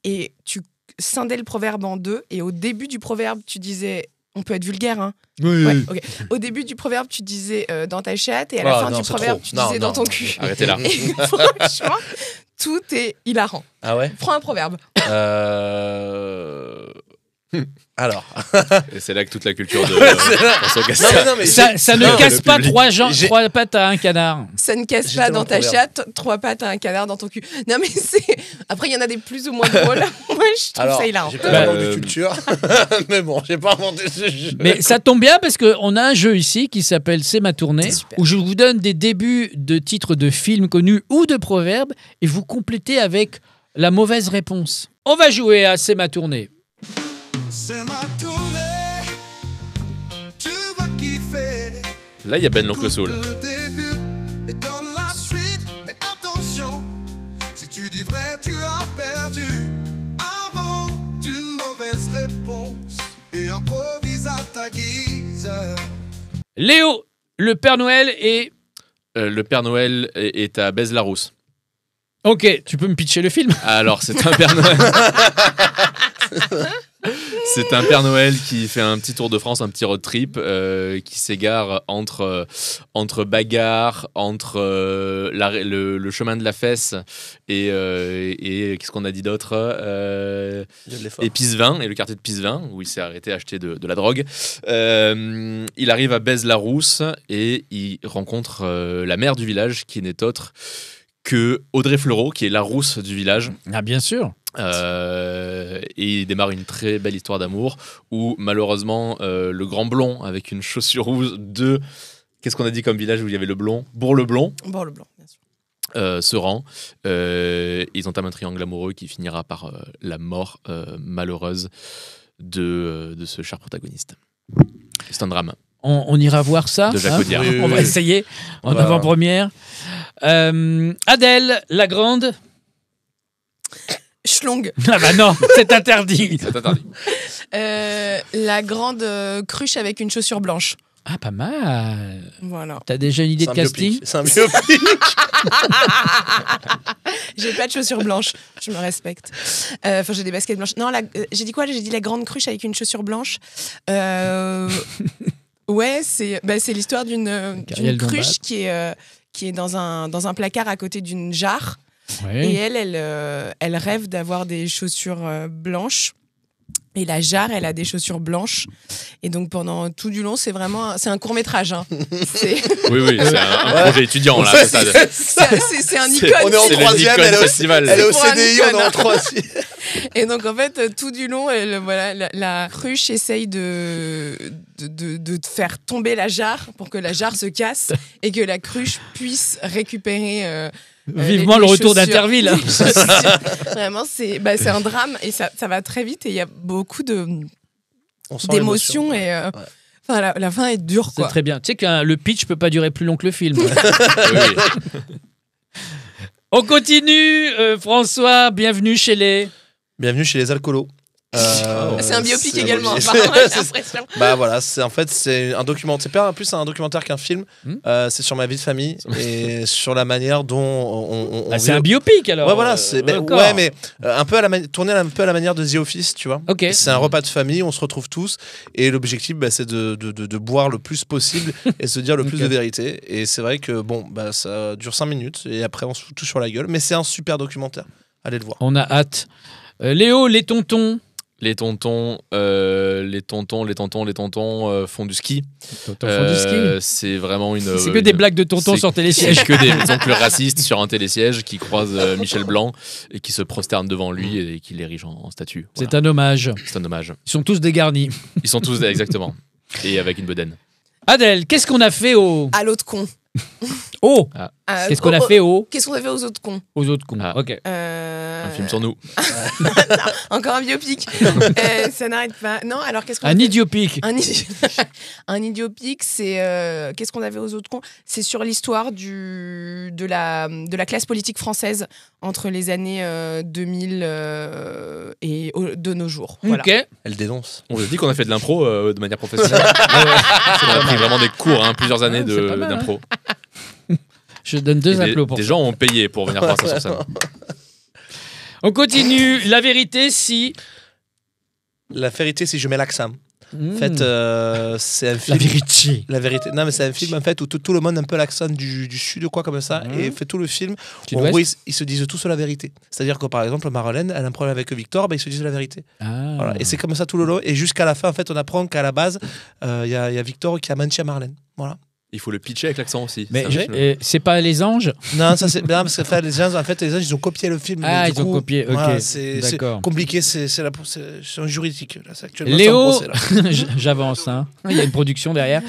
et tu scindais le proverbe en deux, et au début du proverbe, tu disais... On peut être vulgaire, hein. Oui, Ouais, ok. Au début du proverbe, tu disais dans ta chatte, et à la Ah, fin non, du c'est proverbe, trop. tu Non, disais non. dans ton cul. Arrêtez là. Et franchement, tout est hilarant. Ah ouais? Prends un proverbe. Alors. Et c'est là que toute la culture de François Gastien. Non, mais Ça ne non, casse le pas public. 3 pattes à un canard. Ça ne casse J'ai pas tellement dans ta de chatte, 3 pattes à un canard dans ton cul. Non, mais c'est. Après, il y en a des plus ou moins drôles. Moi, je trouve Alors, ça hilarant. j'ai pas Bah, vraiment de culture. Mais bon, j'ai pas inventé ce jeu. Mais ça tombe bien parce qu'on a un jeu ici qui s'appelle C'est ma tournée, C'est super. où je vous donne des débuts de titres de films connus ou de proverbes et vous complétez avec la mauvaise réponse. On va jouer à C'est ma tournée. C'est ma tournée. Tu vas kiffer. Là, il y a Ben l'oncle Soul. Le début et dans la suite. Mais attention, si tu dis vrai, tu as perdu. Avant d'une mauvaise réponse et improvise à ta guise. Léo, le Père Noël et... Le Père Noël est à Bèze-la-Rousse. Ok, tu peux me pitcher le film? Alors, c'est un Père Noël. C'est un Père Noël qui fait un petit tour de France, un petit road trip, qui s'égare entre bagarre, entre le chemin de la fesse et qu'est-ce qu'on a dit d'autre et Pisevin, et le quartier de Pisevin, où il s'est arrêté à acheter de la drogue. Il arrive à Bèze-la-Rousse et il rencontre la mère du village, qui n'est autre que Audrey Fleurot, qui est la rousse du village. Ah, bien sûr. Et il démarre une très belle histoire d'amour où malheureusement le grand blond avec une chaussure rouge de... Qu'est-ce qu'on a dit comme village où il y avait le blond? Bourg-le-Blond. Bourg-le-Blond, bien sûr. Se rend. Ils entament un triangle amoureux qui finira par la mort malheureuse de ce cher protagoniste. C'est un drame. On ira voir ça. De Jacques Audiard. On va essayer en avant-première. Adèle, la grande. Schlong. Ah bah non, c'est interdit. C'est interdit. La grande cruche avec une chaussure blanche. Ah, pas mal. Voilà. T'as déjà une idée de casting? C'est un biopic. J'ai pas de chaussures blanches, je me respecte. Enfin, j'ai des baskets blanches. Non, j'ai dit quoi? J'ai dit la grande cruche avec une chaussure blanche. Ouais, c'est l'histoire d'une cruche qui est dans un placard à côté d'une jarre. Ouais. Et elle rêve d'avoir des chaussures blanches. Et la jarre, elle a des chaussures blanches. Et donc, pendant tout du long, c'est un court-métrage. Hein. Oui, c'est un projet étudiant, là. C'est un icône. On est en troisième, festival. Elle est au pour un CDI, on est en troisième. Et donc, en fait, tout du long, la cruche essaye de faire tomber la jarre pour que la jarre se casse et que la cruche puisse récupérer... Vivement les le retour chaussures. d'Interville. Vraiment, c'est un drame et ça va très vite et il y a beaucoup On sent d'émotions l'émotion. et enfin, la fin est dure, C'est quoi. très bien. Tu sais que le pitch peut pas durer plus long que le film. Oui. On continue. François, bienvenue chez les... Bienvenue chez les alcoolos. C'est un biopic c'est également, obligé. apparemment, j'ai l'impression. Bah voilà, c'est un documentaire. C'est pas plus un documentaire qu'un film. C'est sur ma vie de famille et sur la manière dont on c'est un biopic alors. Ouais, voilà, d'accord. ouais, mais tourné un peu à la manière de The Office, tu vois. Ok. C'est un repas de famille, on se retrouve tous et l'objectif, c'est de boire le plus possible et se dire le plus Ok. de vérité. Et c'est vrai que ça dure 5 minutes et après on se fout tout sur la gueule. Mais c'est un super documentaire. Allez le voir. On a hâte. Léo, les tontons. Les tontons font du ski. Tontons font du ski. C'est vraiment une. C'est que des blagues de tontons c'est- sur télésiège. C'est que des oncles racistes sur un télésiège qui croisent Michel Blanc et qui se prosternent devant lui et qui l'érigent en statue. Voilà. C'est un hommage. C'est un hommage. Ils sont tous dégarnis. Ils sont tous exactement. Et avec une bedaine. Adèle, qu'est-ce qu'on a fait aux... À l'autre con. Oh, qu'est-ce qu'on a fait Qu'est-ce qu'on a fait aux autres cons? aux autres cons? Ah. Ok. Un film sur nous. Encore un biopic. Ça n'arrête pas. Non, alors qu'est-ce qu'on a Un fait idiopic. Un idiopic, c'est qu'est-ce qu'on avait aux autres cons? C'est sur l'histoire de la classe politique française entre les années 2000 et de nos jours. Voilà. Ok. Elle dénonce. On vous a dit qu'on a fait de l'impro de manière professionnelle. On a pris vraiment des cours, plusieurs années c'est pas mal, d'impro. Je donne 2 applaudissements pour Des ça. gens ont payé pour venir voir ça sur scène. On continue. La vérité, si... La vérité, si je mets l'accent. Mmh. En fait, c'est un La film. vérité. La vérité. Non, mais c'est un film en fait où tout le monde a un peu l'accent du sud ou quoi comme ça et fait tout le film. En Sud-Ouest. gros, ils se disent tous la vérité. C'est-à-dire que par exemple, Marlène, elle a un problème avec Victor, ils se disent la vérité. Ah. Voilà. Et c'est comme ça tout le long. Et jusqu'à la fin, en fait, on apprend qu'à la base, il y a Victor qui a menti à Marlène. Voilà. Il faut le pitcher avec l'accent aussi. Mais C'est un film. c'est pas les anges? Non, ça c'est bien parce que les gens, ils ont copié le film. Ah, mais du ils ont coup, copié, ok. voilà, c'est D'accord. compliqué, c'est un juridique. Là, c'est actuellement, Léo, c'est en procès, là. j'avance, hein. Il y a une production derrière.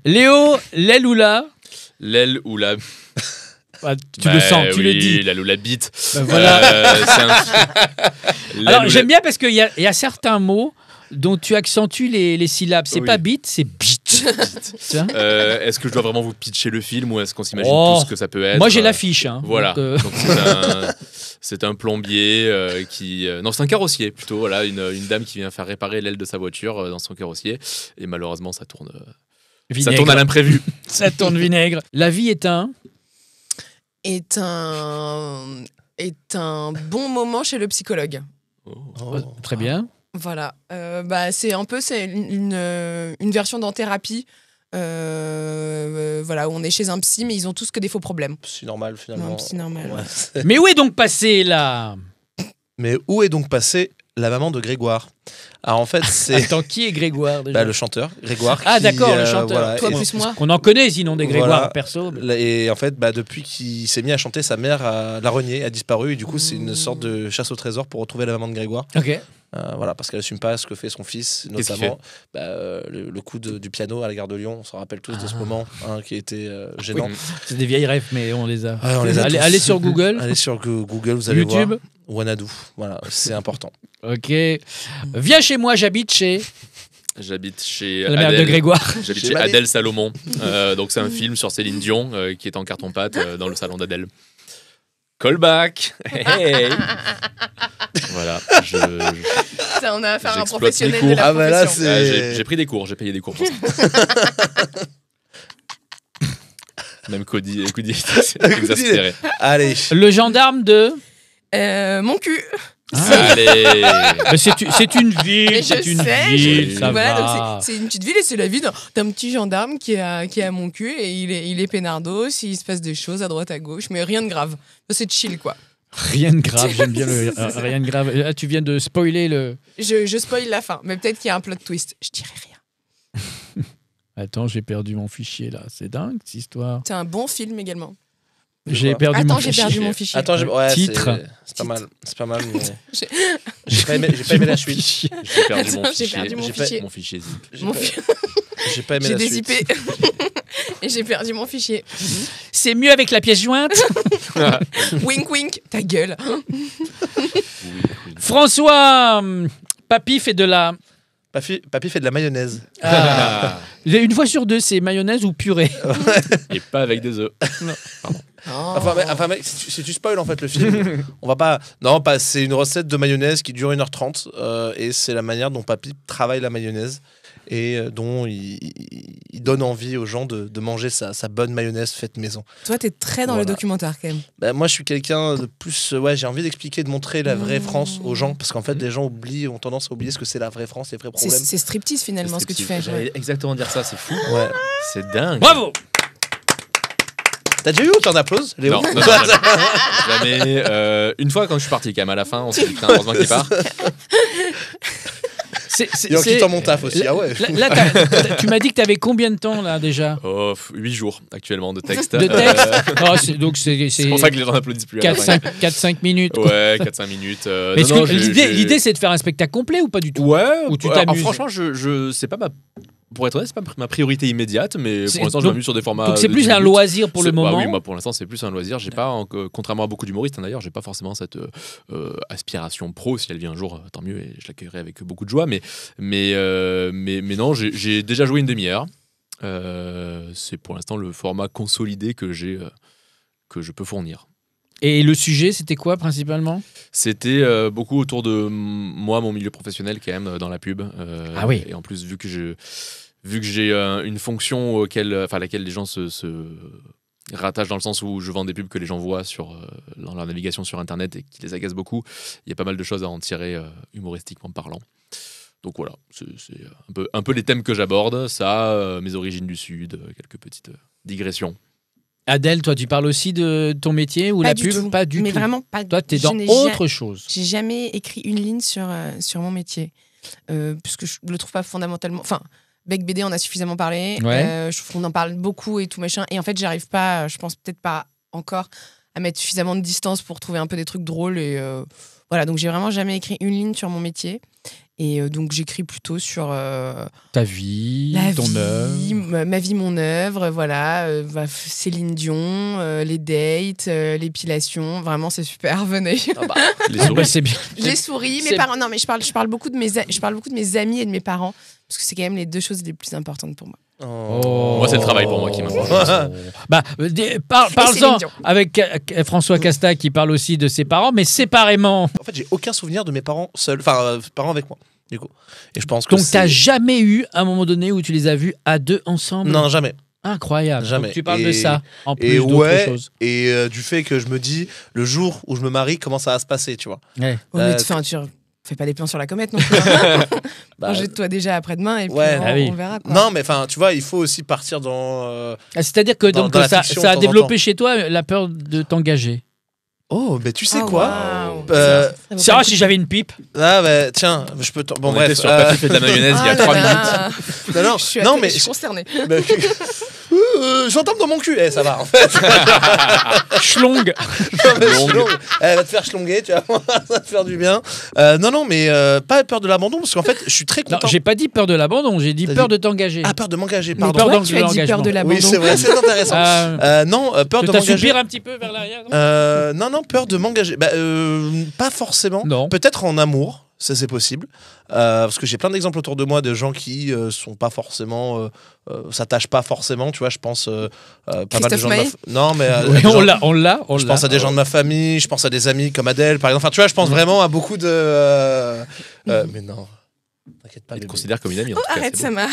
Léo, l'aile ou la... L'aile ou la. Ah, tu le sens, tu le dis. L'aile ou la bite. Ben voilà. L'aile Alors ou j'aime la- bien parce qu'il y a certains mots dont tu accentues les syllabes. C'est Oui. pas bit, c'est bit. Tu vois. Est-ce que je dois vraiment vous pitcher le film ou est-ce qu'on s'imagine Oh. tout ce que ça peut être? Moi j'ai l'affiche. Hein. Voilà. Donc, Donc, c'est un plombier qui. Non, c'est un carrossier plutôt. Voilà, une dame qui vient faire réparer l'aile de sa voiture dans son carrossier. Et malheureusement, ça tourne. Ça vinaigre. tourne à l'imprévu. Ça tourne vinaigre. La vie est un... Est un bon moment chez le psychologue. Oh. Très bien. Voilà. C'est une version d'en thérapie. Voilà, où on est chez un psy, mais ils ont tous que des faux problèmes. C'est normal finalement. Un psy normal. Ouais. Mais où est donc passé là? Mais où est donc passée la maman de Grégoire? Alors en fait, c'est Attends, qui est Grégoire déjà? le chanteur Grégoire. Ah, qui, d'accord, le chanteur. voilà, Toi et- plus moi. On en connaît sinon des Grégoire Voilà. perso. Et en fait, depuis qu'il s'est mis à chanter, sa mère l'a renié, a disparu. Et du coup, c'est une sorte de chasse au trésor pour retrouver la maman de Grégoire. Ok. Voilà, parce qu'elle assume pas ce que fait son fils, Qu'est-ce qu'il notamment le coup du piano à la gare de Lyon. On s'en rappelle tous de ce moment qui était gênant. C'est des vieilles rêves, mais on les a. Ouais, on les a tous. Allez sur Google. Allez sur Google, vous allez YouTube. voir. Wanadu, voilà, c'est important. Ok. Viens chez moi, j'habite chez J'habite chez la mère de Adèle. Grégoire. J'habite Chez chez Mamie. Adèle Salomon. Donc c'est un film sur Céline Dion qui est en carton-pâte dans le salon d'Adèle. Callback. Hey. Voilà. Ça, on a affaire à un J'exploite professionnel mes de cours. la Ah, bah là, profession. c'est- J'ai pris des cours, j'ai payé des cours pour ça. Même Cody est exaspéré. Allez, Le gendarme de. Mon cul. Allez. Mais c'est une ville. Mais C'est je une sais, ville. Ça Voilà, va. donc c'est une petite ville et c'est la vie d'un petit gendarme qui est à mon cul et il est peinardos, il se passe des choses à droite à gauche, mais rien de grave. C'est chill quoi. Rien de grave. J'aime bien le rien de grave. Là, tu viens de spoiler le. Je spoil la fin, mais peut-être qu'il y a un plot twist. Je dirais rien. Attends, j'ai perdu mon fichier là. C'est dingue cette histoire. C'est un bon film également. J'ai perdu Attends, mon j'ai fichier. perdu mon fichier. attends, ouais, Titre. c'est pas mal, c'est pas mal. Mais... J'ai- j'ai pas aimé la suite. J'ai perdu mon Attends, j'ai fichier. perdu mon J'ai pas- fichier. Mon fichier zip. J'ai Mon pas- fi- j'ai pas aimé J'ai la suite. dézippé. Et j'ai perdu mon fichier. C'est mieux avec la pièce jointe. Wink wink, ta gueule. François, Papy fait de la. Papy fait de la mayonnaise. Ah. Une fois sur deux, c'est mayonnaise ou purée. Et pas avec des œufs. Enfin, mec, si tu spoil en fait le film, on va pas. Non, pas. C'est une recette de mayonnaise qui dure 1h30 et c'est la manière dont Papy travaille la mayonnaise et dont il donne envie aux gens de manger sa bonne mayonnaise faite maison. Toi, t'es très dans le Voilà. documentaire quand même. Bah, moi, je suis quelqu'un de plus. Ouais, j'ai envie d'expliquer, de montrer la vraie France aux gens parce qu'en fait, les gens ont tendance à oublier ce que c'est la vraie France, les vrais problèmes. C'est striptease finalement ce que tu fais. J'allais exactement dire ça, c'est fou. Ouais. C'est dingue. Bravo. T'as déjà eu ou t'en applauses, Léo? Non, jamais. Une fois quand je suis parti quand même à la fin, on s'est dit putain, heureusement qu'il part. Et en quittant mon taf aussi, ah ouais. Là, tu m'as dit que tu avais combien de temps là déjà 8 jours actuellement de texte. de texte? Donc c'est C'est pour ça que les gens n'applaudissent plus. à la fin. 4-5 minutes. Ouais, 4-5 minutes. Mais est-ce que l'idée c'est de faire un spectacle complet ou pas du tout? Ouais, Ou tu alors, t'amuses? franchement, je sais pas pour être honnête, c'est pas ma priorité immédiate, mais C'est- pour l'instant, je donc- m'amuse sur des formats. Donc c'est de plus 10 un minutes. loisir pour le Bah moment. oui, moi pour l'instant, c'est plus un loisir. J'ai pas, contrairement à beaucoup d'humoristes, d'ailleurs, j'ai pas forcément cette aspiration pro. Si elle vient un jour, tant mieux, et je l'accueillerai avec beaucoup de joie. Mais non, j'ai déjà joué une demi-heure. C'est pour l'instant le format consolidé que que je peux fournir. Et le sujet, c'était quoi principalement? C'était beaucoup autour de moi, mon milieu professionnel quand même dans la pub. Ah oui. Et en plus, vu que j'ai une fonction à laquelle les gens se rattachent dans le sens où je vends des pubs que les gens voient dans leur navigation sur Internet et qui les agacent beaucoup, il y a pas mal de choses à en tirer humoristiquement parlant. Donc voilà, c'est un peu les thèmes que j'aborde. Ça, mes origines du Sud, quelques petites digressions. Adèle, toi, tu parles aussi de ton métier ou Pas la du pub? tout. Pas du Mais tout. vraiment pas. Toi, t'es je dans n'ai autre chose. J'ai jamais écrit une ligne sur mon métier. Puisque je le trouve pas fondamentalement. Enfin, Bec BD, on a suffisamment parlé. Ouais. Je trouve qu'on en parle beaucoup et tout machin. Et en fait, j'arrive pas, je pense peut-être pas encore à mettre suffisamment de distance pour trouver un peu des trucs drôles. Et voilà, donc j'ai vraiment jamais écrit une ligne sur mon métier. Et donc j'écris plutôt sur Ta vie, la ton vie, œuvre. ma vie, mon œuvre, voilà, Céline Dion, les dates, l'épilation, vraiment c'est super, venez. Les Ah bah, souris. c'est bien. Les souris, c'est- mes parents, non mais je parle beaucoup de mes amis et de mes parents parce que c'est quand même les deux choses les plus importantes pour moi. Oh. Moi, c'est le travail pour moi qui m'importe. Bah, Céline parle-en Dion. avec François Casta qui parle aussi de ses parents, mais séparément. En fait, j'ai aucun souvenir de mes parents seuls, enfin, parents avec moi, du coup. Et je pense que Donc, t'as c'est- jamais eu un moment donné où tu les as vus à deux ensemble? Non, jamais. Incroyable. Jamais. Donc, tu parles de Et- ça en plus Et d'autres ouais, choses. et du fait que je me dis, le jour où je me marie, comment ça va se passer, tu vois. Ouais. Oh, mais enfin, Fais pas des plans sur la comète non plus. Hein. Bah, Jette-toi déjà après-demain et puis ouais. on, Ah oui. on verra. Quoi. Non, mais enfin, tu vois, il faut aussi partir dans. C'est-à-dire que Dans donc, la ça fiction, a de temps en développé temps. chez toi la peur de t'engager. Oh, mais tu sais Oh, quoi waouh. C'est vrai, si j'avais une pipe. Ah, bah, tiens, je peux. Bon, On bref. était sur Papy fait de la mayonnaise il y a 3 minutes. Non, Je suis, non, mais. je suis concernée. Bah, j'entends dans mon cul. Ça va, en fait. Schlong. Non, mais schlong. Elle va te faire schlonguer, tu vois. Ça va te faire du bien. Non, mais pas peur de l'abandon, parce qu'en fait, je suis très Non, content. j'ai pas dit peur de l'abandon, j'ai dit T'as peur dit- de t'engager. Ah, peur de m'engager, Mais pardon. peur toi, d'en- tu as dit peur de l'engagement. l'abandon. Oui, c'est vrai, c'est intéressant. Non, peur de T'as m'engager. soupir un petit peu vers l'arrière non Non, peur de m'engager. Bah, pas forcément. Non. Peut-être en amour, ça c'est possible. Parce que j'ai plein d'exemples autour de moi de gens qui sont pas forcément. S'attachent pas forcément, tu vois. Je pense pas mal de Christophe gens de Maé Non, mais. Oui, des on gens- l'a. Je pense à des gens de ma famille, je pense à des amis comme Adèle, par exemple. Enfin, tu vois, je pense vraiment à beaucoup de. Mais non. T'inquiète pas, Il te bébé. considère comme une amie en tout cas. Arrête, c'est beau. Sama.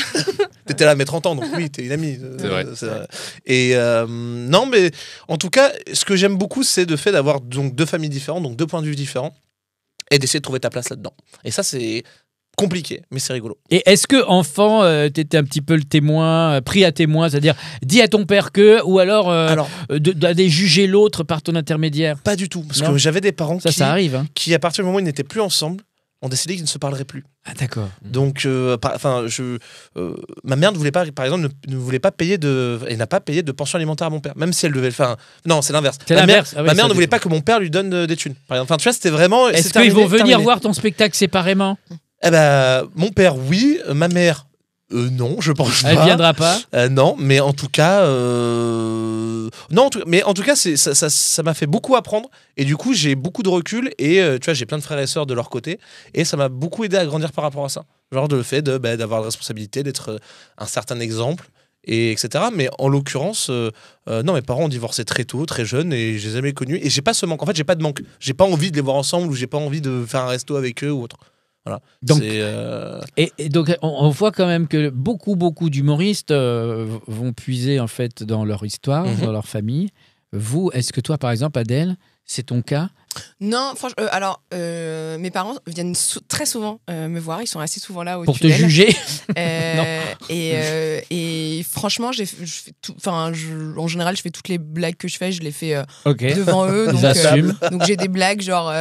T'étais là à mes 30 ans, donc oui, t'es une amie. C'est vrai. Et non, mais en tout cas, ce que j'aime beaucoup, c'est le fait d'avoir donc 2 familles différentes, donc 2 points de vue différents, et d'essayer de trouver ta place là-dedans. Et ça, c'est compliqué, mais c'est rigolo. Et est-ce que enfant, t'étais un petit peu le témoin, pris à témoin, c'est-à-dire dis à ton père que, ou alors, Alors, d'aller juger l'autre par ton intermédiaire. pas du tout, parce Non. que j'avais des parents Ça arrive. Hein. qui, à partir du moment où ils n'étaient plus ensemble, ont décidé qu'ils ne se parleraient plus. Ah d'accord. Donc, ma mère ne voulait pas, par exemple, ne voulait pas payer elle n'a pas payé de pension alimentaire à mon père, même si elle devait le faire. Non, c'est l'inverse. C'est Ma l'inverse. mère, Ah oui, ma mère ça ne voulait dépend. pas que mon père lui donne des thunes. Par exemple, enfin, tu vois, c'était vraiment. Est-ce c'est qu'ils vont terminé, venir terminé. voir ton spectacle séparément? Eh ben, mon père, oui. Ma mère, non, je pense Elle pas. viendra pas. Non, mais en tout cas, non, mais en tout cas, ça m'a fait beaucoup apprendre et du coup, j'ai beaucoup de recul et tu vois, j'ai plein de frères et sœurs de leur côté et ça m'a beaucoup aidé à grandir par rapport à ça. Genre le fait d'avoir la responsabilité, d'être un certain exemple et etc. Mais en l'occurrence, non, mes parents ont divorcé très tôt, très jeunes et je les ai jamais connus et j'ai pas ce manque. En fait, j'ai pas de manque. J'ai pas envie de les voir ensemble ou j'ai pas envie de faire un resto avec eux ou autre. Voilà. Donc, C'est, et donc, on voit quand même que beaucoup d'humoristes vont puiser en fait dans leur histoire, dans leur famille. Vous, est-ce que toi, par exemple, Adèle, c'est ton cas? Non, franchement, alors, mes parents viennent très souvent me voir. Ils sont assez souvent là au Pour te tunnel. juger? Et franchement, je fais tout, en général, je fais toutes les blagues que je fais, je les fais Ok. devant eux. Ils Donc, assument. donc j'ai des blagues genre.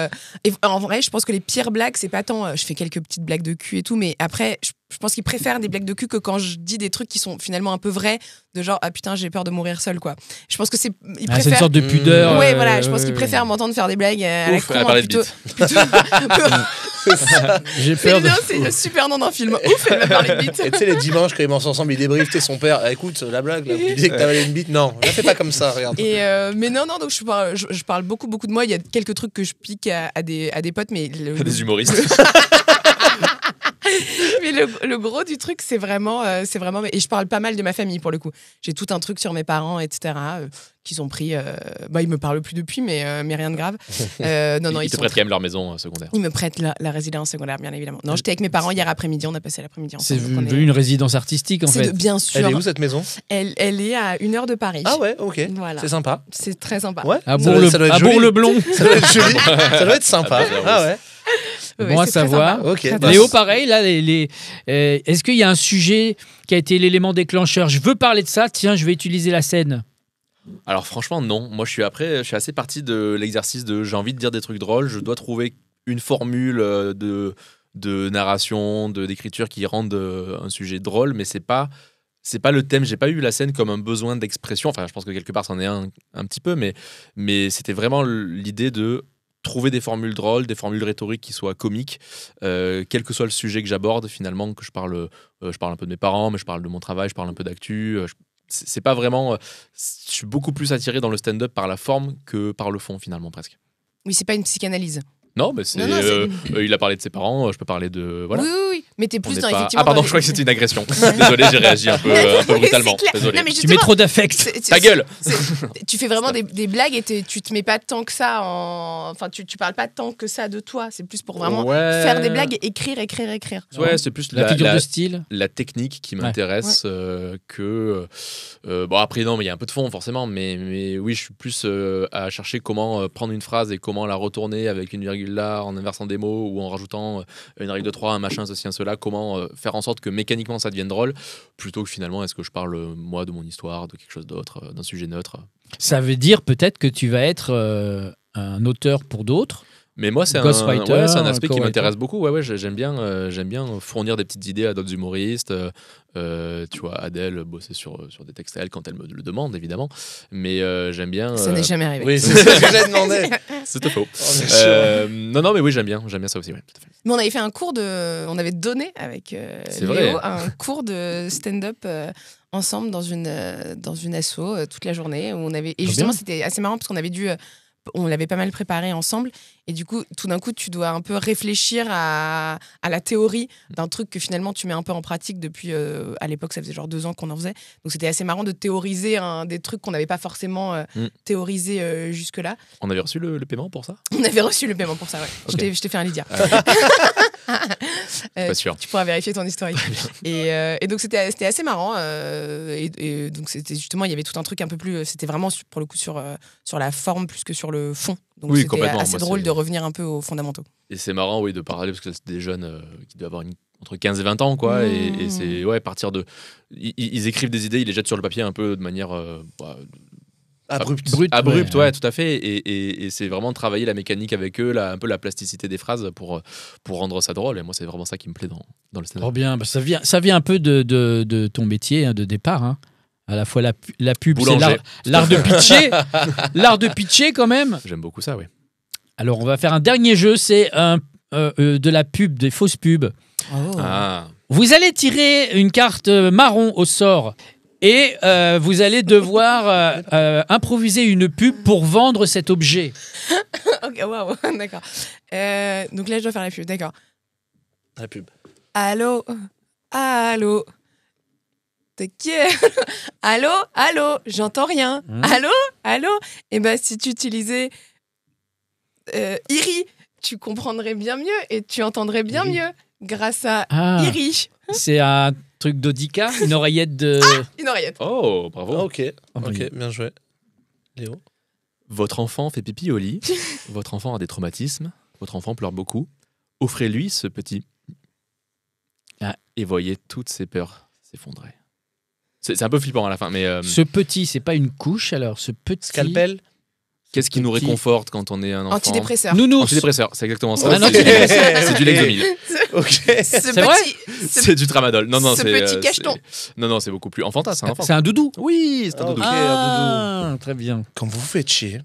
Et en vrai, je pense que les pires blagues, c'est pas tant. Je fais quelques petites blagues de cul et tout, mais après, je pense qu'ils préfèrent des blagues de cul que quand je dis des trucs qui sont finalement un peu vrais, de genre ah putain, j'ai peur de mourir seul quoi. Je pense que ils C'est une préfèrent. sorte de pudeur. Ouais, voilà, je pense qu'ils préfèrent m'entendre faire des blagues à la Ouf, con, elle a parlé de plutôt. J'ai C'est peur de... bien, c'est le super nom d'un film. Ouf, elle m'a parlé de bite. Et tu sais, les dimanches, quand ils mangent ensemble, ils débriefent. Tu sais, son père, ah, écoute, la blague, là, tu disais que t'avais une bite. Non, ne fais pas comme ça, regarde. Et mais non, donc je parle beaucoup de moi. Il y a quelques trucs que je pique à des potes, mais Des humoristes. mais le gros du truc, c'est vraiment. Et je parle pas mal de ma famille pour le coup. J'ai tout un truc sur mes parents, etc. Qu'ils ont pris. Ils me parlent plus depuis, mais rien de grave. Non, Ils te sont prêtent quand même leur maison secondaire. Ils me prêtent la résidence secondaire, bien évidemment. Non, j'étais avec mes parents hier après-midi. On a passé l'après-midi C'est ensemble. donc on devenu une résidence artistique en c'est fait. bien sûr. Elle est où cette maison? Elle est à 1 heure de Paris. Ah ouais, ok. Voilà. C'est sympa. C'est très sympa. Ouais. À Ça doit être joli. Bourg-le-Blon. Ça doit être joli. Ça doit être sympa. Ah, bah, Ah ouais. Ouais, Bon à c'est très savoir. sympa. Ok. Très Léo, pareil, là, est-ce qu'il y a un sujet qui a été l'élément déclencheur? Je veux parler de ça, tiens, je vais utiliser la scène. Alors franchement non, moi je suis assez parti de l'exercice de j'ai envie de dire des trucs drôles, je dois trouver une formule de narration, d'écriture qui rende un sujet drôle, mais c'est pas le thème, j'ai pas eu la scène comme un besoin d'expression, enfin je pense que quelque part c'en est un petit peu, mais c'était vraiment l'idée de trouver des formules drôles, des formules rhétoriques qui soient comiques, quel que soit le sujet que j'aborde finalement, que je parle un peu de mes parents, mais je parle de mon travail, je parle un peu d'actu, c'est pas vraiment. Je suis beaucoup plus attiré dans le stand-up par la forme que par le fond, finalement, presque. Oui, c'est pas une psychanalyse. Non, mais c'est. Non, c'est il a parlé de ses parents, je peux parler de. Voilà. Oui. Mais t'es On plus n'est dans pas- effectivement. Ah, pardon, dans- je crois que c'était une agression. Désolé, j'ai réagi un peu brutalement. C'est clair. Désolé. Non, mais Tu mets trop d'affect. Ta gueule. Tu fais vraiment des blagues et tu te mets pas tant que ça en. Enfin, tu parles pas tant que ça de toi. C'est plus pour vraiment Ouais. faire des blagues et écrire. Ouais, c'est plus La figure de style. la technique qui m'intéresse que bon après non mais il y a un peu de fond forcément mais oui je suis plus à chercher comment prendre une phrase et comment la retourner avec une virgule règle-là, en inversant des mots ou en rajoutant une règle de 3, un machin, ceci, un cela, comment faire en sorte que mécaniquement ça devienne drôle, plutôt que finalement est-ce que je parle moi de mon histoire, de quelque chose d'autre, d'un sujet neutre. Ça veut dire peut-être que tu vas être un auteur pour d'autres. Mais moi, c'est Ghostwriter, un aspect qui co-writer. m'intéresse beaucoup. Ouais, j'aime bien fournir des petites idées à d'autres humoristes. Tu vois, Adèle bosser sur des textes à elle quand elle me le demande, évidemment. Mais j'aime bien. Ça n'est jamais arrivé. Oui, c'est ce que j'ai demandé. C'était faux. On est chaud. Non, mais oui, j'aime bien ça aussi. Ouais, tout à fait. Mais on avait fait un cours on avait donné avec C'est Léo vrai. un cours de stand-up ensemble dans une asso toute la journée. Où on avait, et justement, bien. c'était assez marrant parce qu'on avait on l'avait pas mal préparé ensemble. Et du coup, tout d'un coup, tu dois un peu réfléchir à la théorie d'un truc que finalement tu mets un peu en pratique depuis, à l'époque, ça faisait genre 2 ans qu'on en faisait. Donc c'était assez marrant de théoriser des trucs qu'on n'avait pas forcément théorisé jusque-là. On avait reçu le paiement pour ça? On avait reçu le paiement pour ça, ouais. Ok. Je t'ai fait un Lydia. Pas sûr. Tu pourras vérifier ton historique. Et donc c'était assez marrant. Et donc c'était justement, il y avait tout un truc un peu plus. C'était vraiment pour le coup sur la forme plus que sur le fond. Donc Oui, c'était complètement. assez Moi, drôle c'est- de revenir un peu aux fondamentaux. Et c'est marrant, oui, de parler, parce que c'est des jeunes qui doivent avoir entre 15 et 20 ans, quoi. Et c'est, partir de. Ils écrivent des idées, ils les jettent sur le papier un peu de manière. Abrupt. Abrupte, ouais, tout à fait. Et c'est vraiment travailler la mécanique avec eux, un peu la plasticité des phrases pour rendre ça drôle. Et moi, c'est vraiment ça qui me plaît dans le stand-up. Trop bien. Bah, ça vient un peu de ton métier de départ. Hein. À la fois la pub, c'est Boulanger. l'art de pitcher. L'art de pitcher, quand même. J'aime beaucoup ça, oui. Alors, on va faire un dernier jeu. C'est de la pub, des fausses pubs. Ah. Vous allez tirer une carte marron au sort. Et vous allez devoir improviser une pub pour vendre cet objet. Ok, waouh, d'accord. Donc là, je dois faire la pub, d'accord. La pub. Allô. T'es qui? Allô, j'entends rien. Allô. Et ben si tu utilisais Iri, tu comprendrais bien mieux et tu entendrais bien mieux grâce à Iri. C'est un truc d'Audica, une oreillette de... Une oreillette. Oh, bravo. Ok, oui. bien joué. Léo. Votre enfant fait pipi au lit. Votre enfant a des traumatismes. Votre enfant pleure beaucoup. Offrez-lui ce petit. Et voyez toutes ses peurs s'effondrer. C'est un peu flippant à la fin, mais Ce petit, c'est pas une couche, alors ce petit... Scalpel. qu'est-ce qui nous petit- réconforte quand on est un enfant? Antidépresseur. Nounours. Antidépresseur, c'est exactement ça. Un C'est antidépresseur. c'est du Lexomil. Ok. C'est vrai C'est du Tramadol. Non, ce c'est petit cacheton. Non, c'est beaucoup plus enfantin. C'est un enfant. C'est un doudou. Oui, c'est un doudou. Ok, Ah, très bien. Quand vous vous faites chier,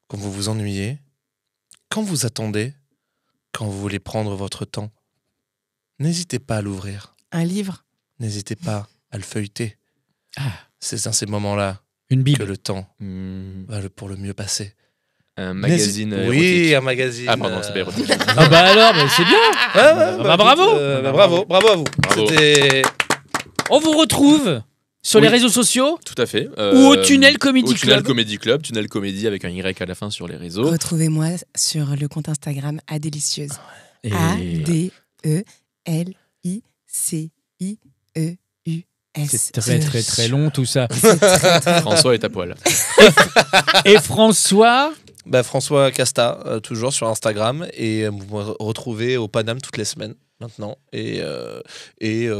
quand vous vous ennuyez, quand vous attendez, quand vous voulez prendre votre temps, n'hésitez pas à l'ouvrir. Un livre. N'hésitez pas à le feuilleter. Ah. C'est dans ces moments-là Une que bible. le temps Hmm, va pour le mieux passer. un magazine Oui, érotique. un magazine. Ah, pardon, c'est pas érotique. Ah bah alors, mais c'est bien. Bah, bravo. Bravo à vous. Bravo. C'était... On vous retrouve sur les Oui. réseaux sociaux Tout à fait. ou au Tunnel Comedy Au Tunnel Club. Comedy Club, Tunnel Comédie avec un Y à la fin sur les réseaux. Retrouvez-moi sur le compte Instagram Adélicieuse. Et- ADELICIEUS. C'est très très long tout ça. François est à poil. Et François, Bah, François Casta, toujours sur Instagram. Et vous me retrouvez au Paname toutes les semaines maintenant. Et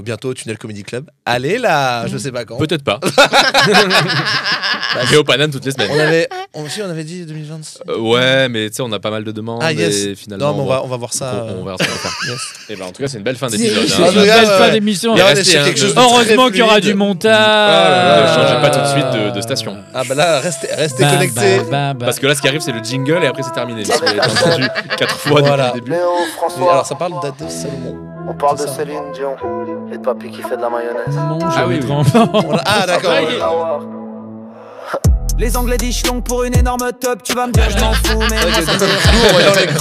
bientôt au Tunnel Comedy Club. Allez là, je sais pas quand. Peut-être pas. Mais au Paname toutes les semaines. On avait dit 2026. Ouais, mais tu sais, on a pas mal de demandes. Ah, yes. Et finalement, Non, mais on va voir ça. On verra ce qu'on va faire. Yes. Et ben, en tout cas, c'est une belle fin d'épisode. c'est hein. une Ah, belle ouais. fin d'émission. Là, on est Restez, sur hein, quelque chose de Heureusement très qu'il y aura fluide. du montage. Ne changez pas tout de suite de station. Ah bah là, restez Bah, connectés. bah. Parce que là, ce qui arrive, c'est le jingle et après, c'est terminé. Parce que vous l'avez entendu 4 fois Voilà. depuis le début. Léo, Oui, François, alors ça parle de Salomon. on parle de c'est ça. Céline Dion et de Papy qui fait de la mayonnaise. Ah oui, oui. Ah d'accord. Les Anglais disent long pour une énorme top, tu vas me dire je m'en fous, mais moi ça me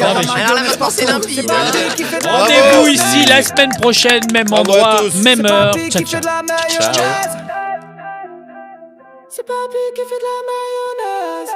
Alors là, maintenant, c'est limpide. Rendez-vous ici la semaine prochaine, même Au revoir à endroit, tous. même heure. Papy Ciao, qui ciao. fait de la mayonnaise. C'est Papy qui fait de la mayonnaise.